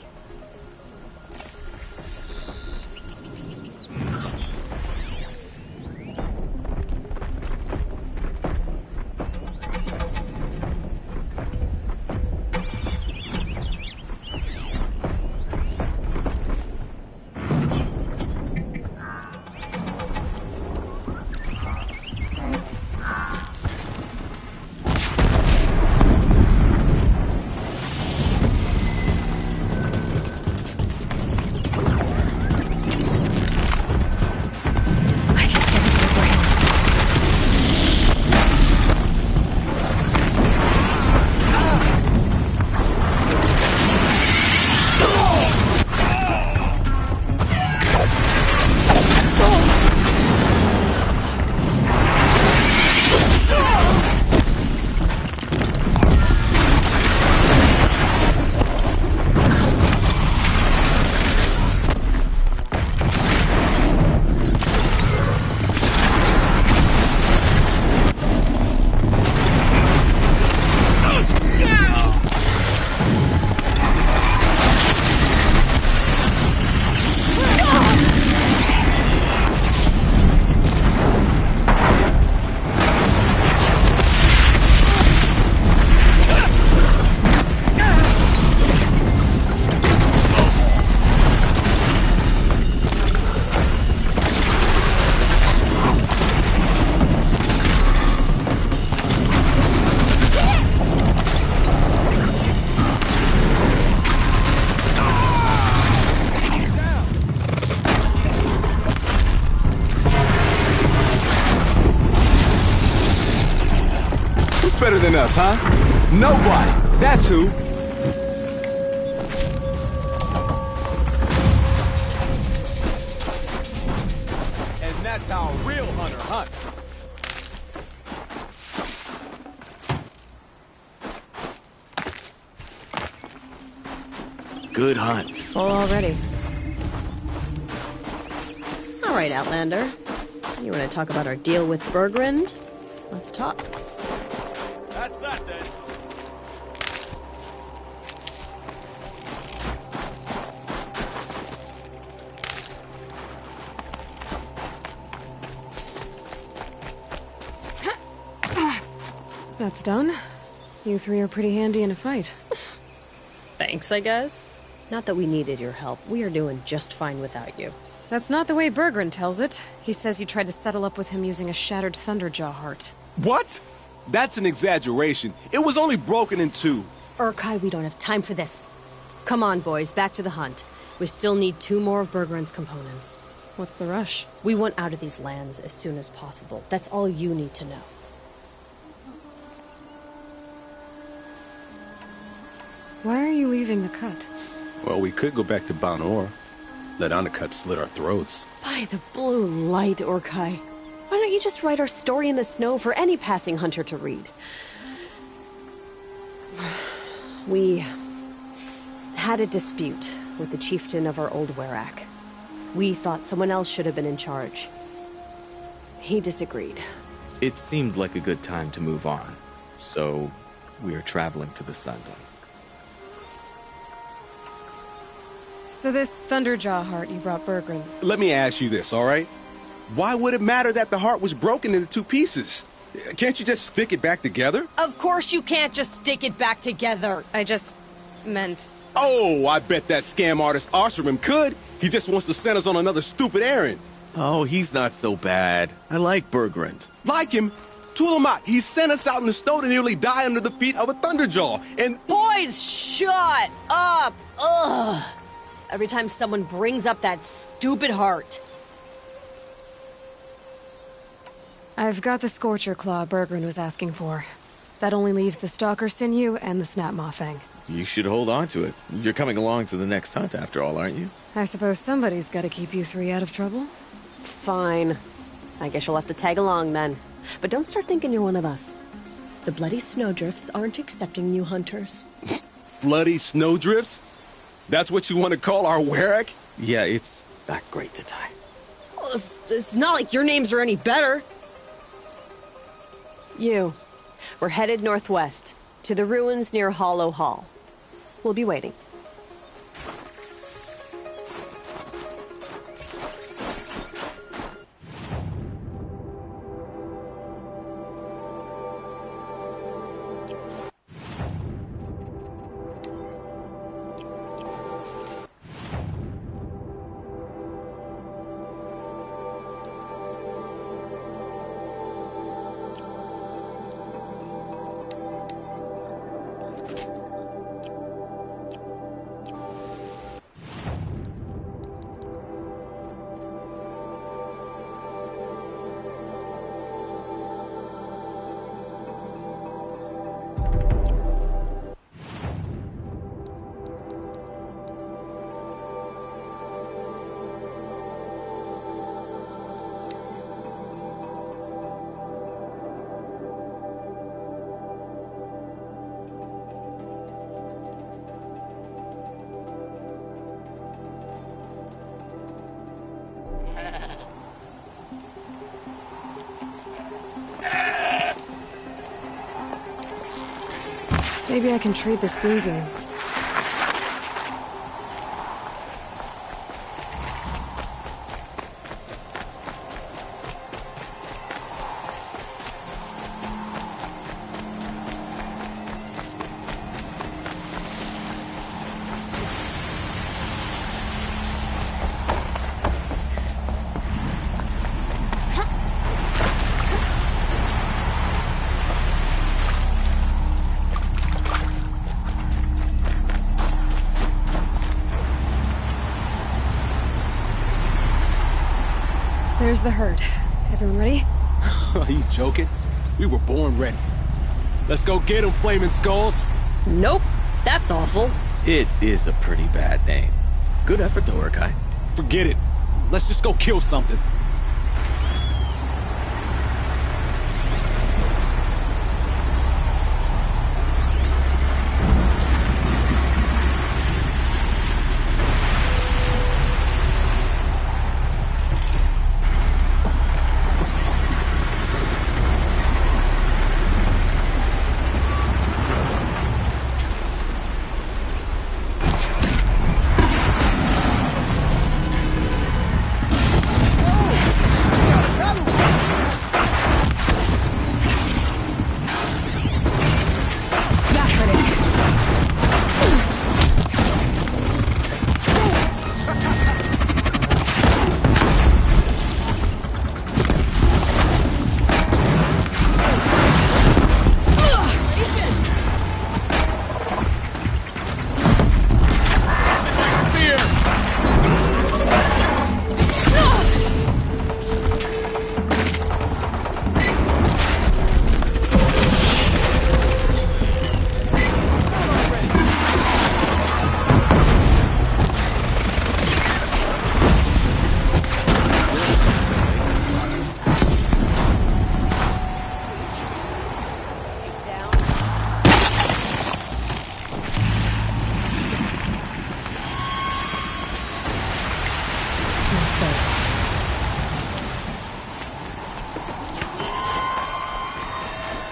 us, huh? Nobody. That's who. And that's how a real hunter hunts. Good hunt. Full already. All right, Outlander. You want to talk about our deal with Bergrund? Let's talk. That's that, then. That's done. You three are pretty handy in a fight. Thanks, I guess. Not that we needed your help. We are doing just fine without you. That's not the way Bergrund tells it. He says you tried to settle up with him using a shattered Thunderjaw heart. What? That's an exaggeration. It was only broken in two. Urkai, we don't have time for this. Come on, boys, back to the hunt. We still need 2 more of Bergrund's components. What's the rush? We want out of these lands as soon as possible. That's all you need to know. Why are you leaving the cut? Well, we could go back to Banor. Let Undercut slit our throats. By the blue light, Urkai. Why don't you just write our story in the snow for any passing hunter to read? We had a dispute with the chieftain of our old Werak. We thought someone else should have been in charge. He disagreed. It seemed like a good time to move on, so we're traveling to the Sundom. So this Thunderjaw heart you brought Bergrund. Let me ask you this, all right? Why would it matter that the heart was broken into 2 pieces? Can't you just stick it back together? Of course you can't just stick it back together. I just meant... Oh, I bet that scam artist Arsarim could. He just wants to send us on another stupid errand. Oh, he's not so bad. I like Bergrund. Like him? Tulamat, he sent us out in the snow to nearly die under the feet of a Thunderjaw, and... Boys, shut up! Ugh! Every time someone brings up that stupid heart. I've got the Scorcher Claw Bergrund was asking for. That only leaves the Stalker Sinew and the Snap Maw Fang. You should hold on to it. You're coming along to the next hunt after all, aren't you? I suppose somebody's got to keep you 3 out of trouble. Fine. I guess you'll have to tag along then. But don't start thinking you're one of us. The Bloody Snowdrifts aren't accepting new hunters. Bloody Snowdrifts? That's what you want to call our Werak? Yeah, it's not great to tie. Well, it's not like your names are any better. We're headed northwest, to the ruins near Hollow Hall. We'll be waiting. Maybe I can trade this blue game. There's the herd. Everyone ready? Are you joking? We were born ready. Let's go get him, Flaming Skulls. Nope. That's awful. It is a pretty bad name. Good effort, though, Urkai. Forget it. Let's just go kill something.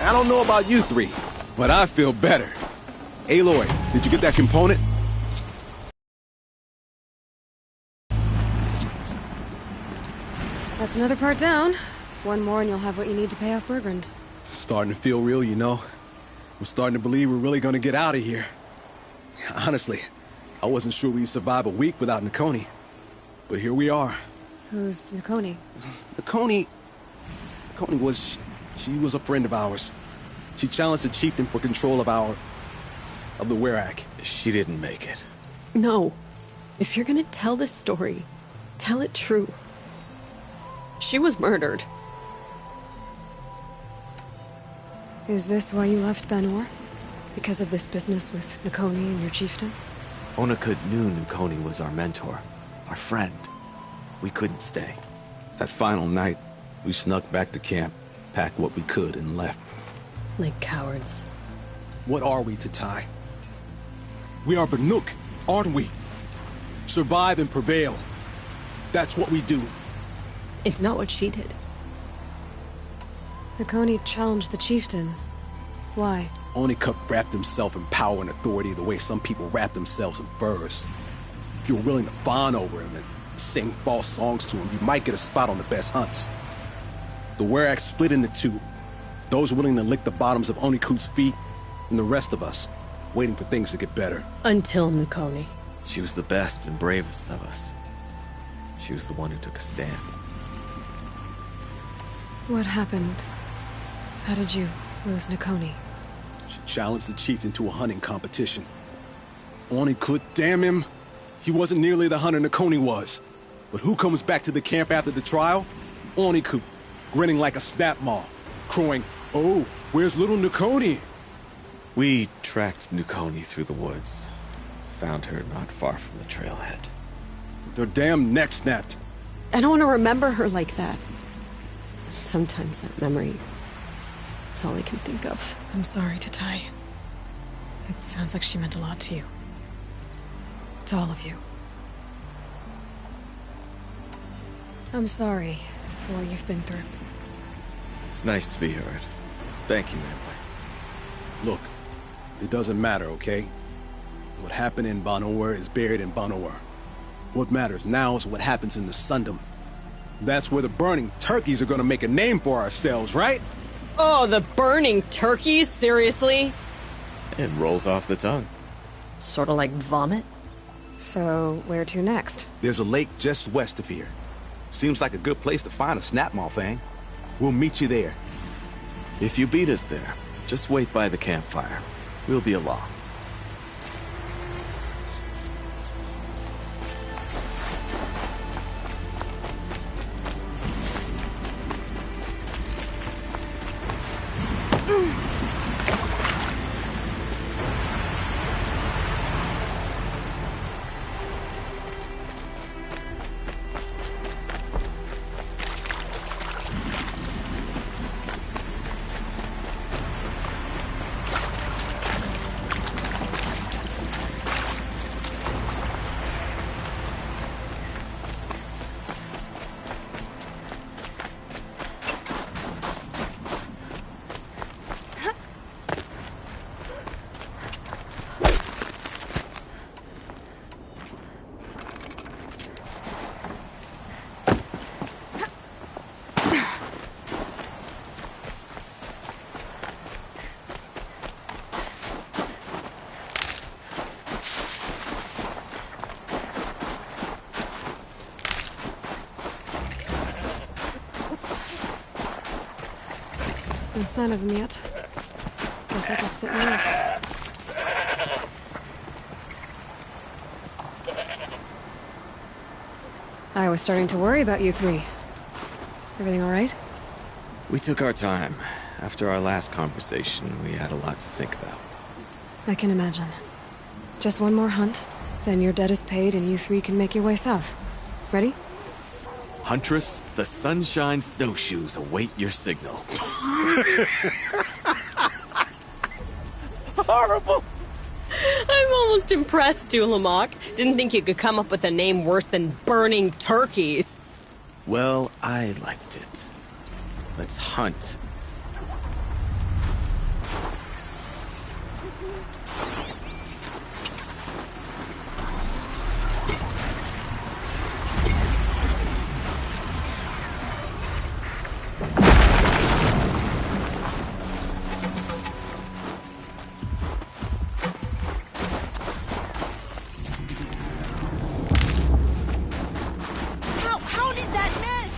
I don't know about you three, but I feel better. Aloy, did you get that component? That's another part down. One more and you'll have what you need to pay off Bergrand. Starting to feel real, you know. I'm starting to believe we're really gonna get out of here. Honestly, I wasn't sure we'd survive a week without Nakoni. But here we are. Who's Nakoni? Nakoni was... she was a friend of ours. She challenged the chieftain for control of the Werak. She didn't make it. No. If you're gonna tell this story, tell it true. She was murdered. Is this why you left Banor? Because of this business with Nakoni and your chieftain? Onakut knew Nakoni was our mentor, our friend. We couldn't stay. That final night, we snuck back to camp, packed what we could, and left. Like cowards. What are we to Tai? We are Banuk, aren't we? Survive and prevail. That's what we do. It's not what she did. Nakoni challenged the chieftain. Why? Onakut wrapped himself in power and authority the way some people wrap themselves in furs. If you were willing to fawn over him and sing false songs to him, you might get a spot on the best hunts. The Werak split into two. Those willing to lick the bottoms of Onikut's feet, and the rest of us, waiting for things to get better. Until Nakoni. She was the best and bravest of us. She was the one who took a stand. What happened? How did you lose Nakoni? She challenged the chieftain to a hunting competition. Onikut, damn him! He wasn't nearly the hunter Nakoni was. But who comes back to the camp after the trial? Onikut, grinning like a snap maw, crowing, "Oh, where's little Nakoni?" We tracked Nakoni through the woods. Found her not far from the trailhead. With her damn neck snapped. I don't want to remember her like that. Sometimes that memory... it's all I can think of. I'm sorry to Tai. It sounds like she meant a lot to you. To all of you. I'm sorry for what you've been through. It's nice to be heard. Thank you, Aloy. Look, it doesn't matter, okay? What happened in Banor is buried in Banor. What matters now is what happens in the Sundom. That's where the burning turkeys are gonna make a name for ourselves, right? Oh, the burning turkeys? Seriously? It rolls off the tongue. Sorta like vomit? So, where to next? There's a lake just west of here. Seems like a good place to find a snapmaw fang. We'll meet you there. If you beat us there, just wait by the campfire. We'll be along. No sign of them yet. Guess they'll just sit and wait. I was starting to worry about you three. Everything all right? We took our time. After our last conversation, we had a lot to think about. I can imagine. Just one more hunt, then your debt is paid and you three can make your way south. Ready? Huntress, the Sunshine Snowshoes await your signal. Horrible! I'm almost impressed, Dulamok. Didn't think you could come up with a name worse than Burning Turkeys. Well, I liked it. Let's hunt. How did that miss?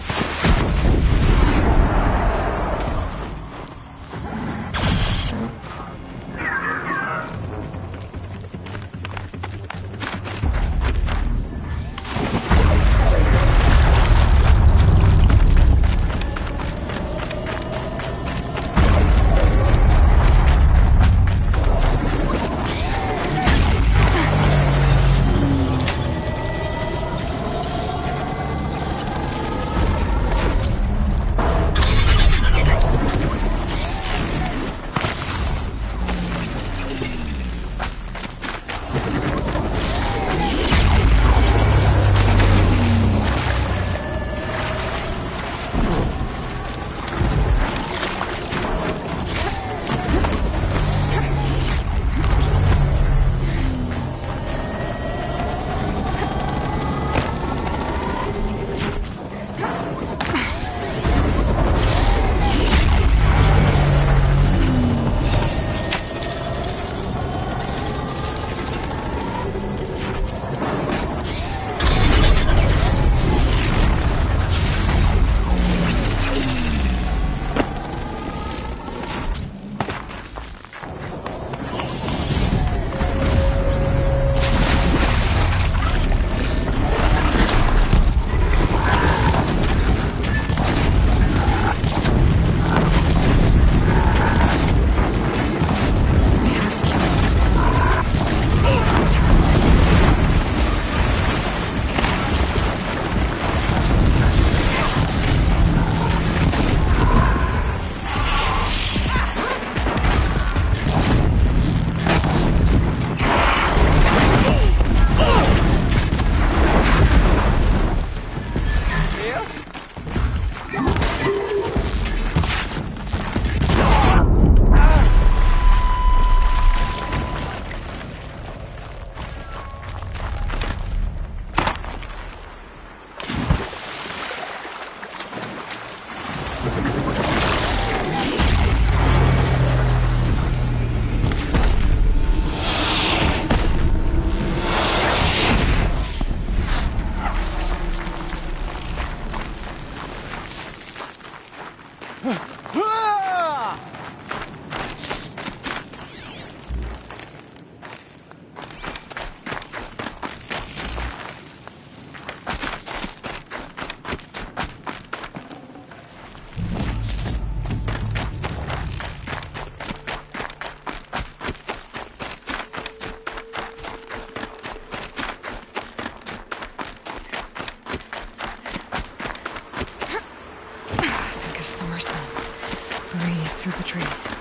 through the trees.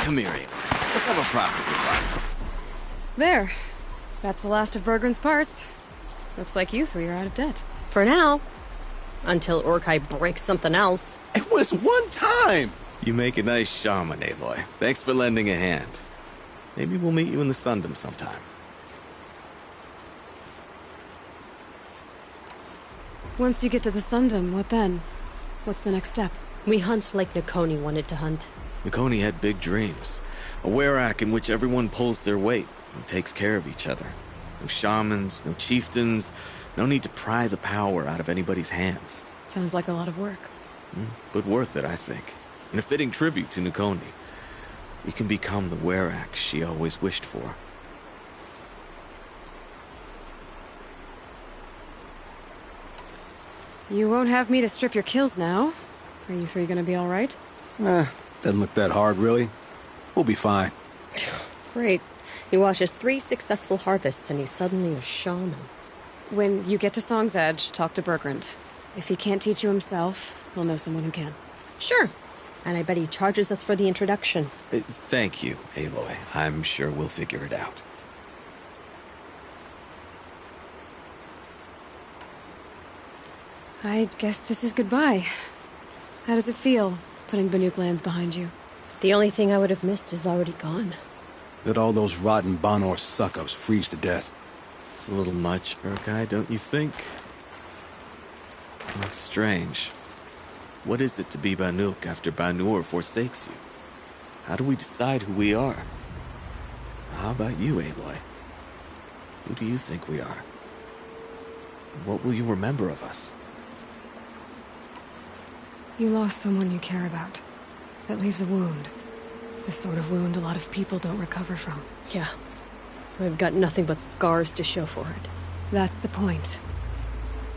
Come here, Aloy. Let's have a proper goodbye. There. That's the last of Bergren's parts. Looks like you three are out of debt. For now. Until Urkai breaks something else. It was one time! You make a nice shaman, Aloy. Thanks for lending a hand. Maybe we'll meet you in the Sundom sometime. Once you get to the Sundom, what then? What's the next step? We hunt like Nakoni wanted to hunt. Nakoni had big dreams. A werak in which everyone pulls their weight and takes care of each other. No shamans, no chieftains, no need to pry the power out of anybody's hands. Sounds like a lot of work. But worth it, I think. And a fitting tribute to Nakoni. We can become the werak she always wished for. You won't have me to strip your kills now. Are you three gonna be alright? Doesn't look that hard, really. We'll be fine. Great. He watches 3 successful harvests and he's suddenly a shaman. When you get to Song's Edge, talk to Bergrand. If he can't teach you himself, he'll know someone who can. Sure. And I bet he charges us for the introduction. Thank you, Aloy. I'm sure we'll figure it out. I guess this is goodbye. How does it feel, putting Banuk lands behind you? The only thing I would have missed is already gone. Let all those rotten Banor suck-ups freeze to death. It's a little much, Urkai, don't you think? That's strange. What is it to be Banuk after Banur forsakes you? How do we decide who we are? How about you, Aloy? Who do you think we are? What will you remember of us? You lost someone you care about. That leaves a wound. The sort of wound a lot of people don't recover from. Yeah. I've got nothing but scars to show for it. That's the point.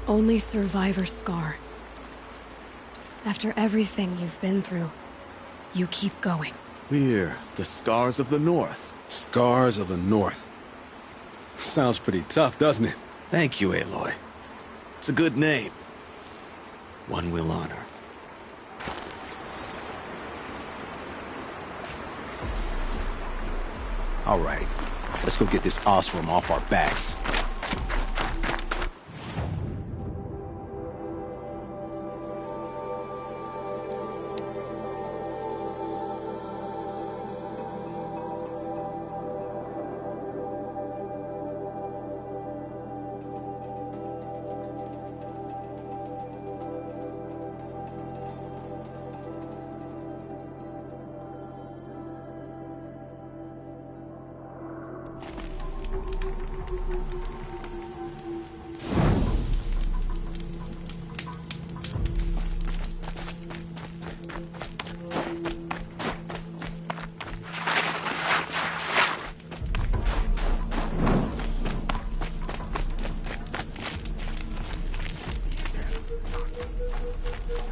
Only survivor's scar. After everything you've been through, you keep going. We're the Scars of the North. Scars of the North. Sounds pretty tough, doesn't it? Thank you, Aloy. It's a good name. One we'll honor. All right. Let's go get this Osram off our backs.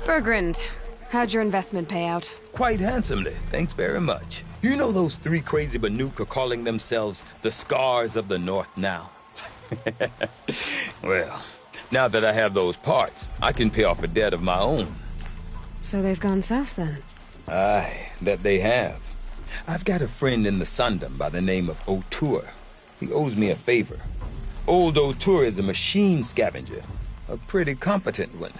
Bergrand, how'd your investment pay out? Quite handsomely, thanks very much. You know those 3 crazy Banuk are calling themselves the Scars of the North now? Well, now that I have those parts, I can pay off a debt of my own. So they've gone south then? Aye, that they have. I've got a friend in the Sundom by the name of O'Toole. He owes me a favor. Old O'Toole is a machine scavenger, a pretty competent one.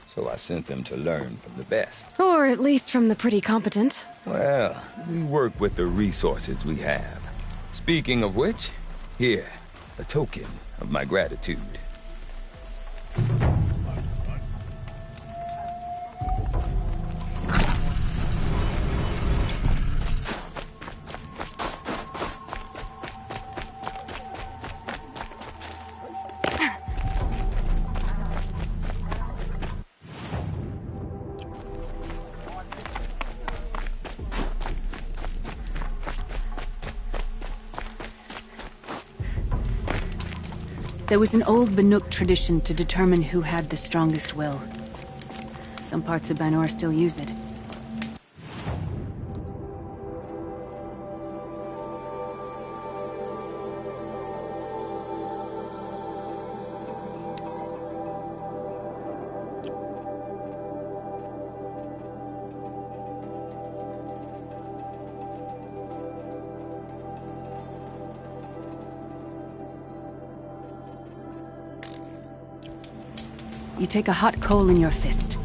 So I sent them to learn from the best. Or at least from the pretty competent. Well, we work with the resources we have. Speaking of which, here, a token of my gratitude. There was an old Banuk tradition to determine who had the strongest will. Some parts of Banor still use it. You take a hot coal in your fist.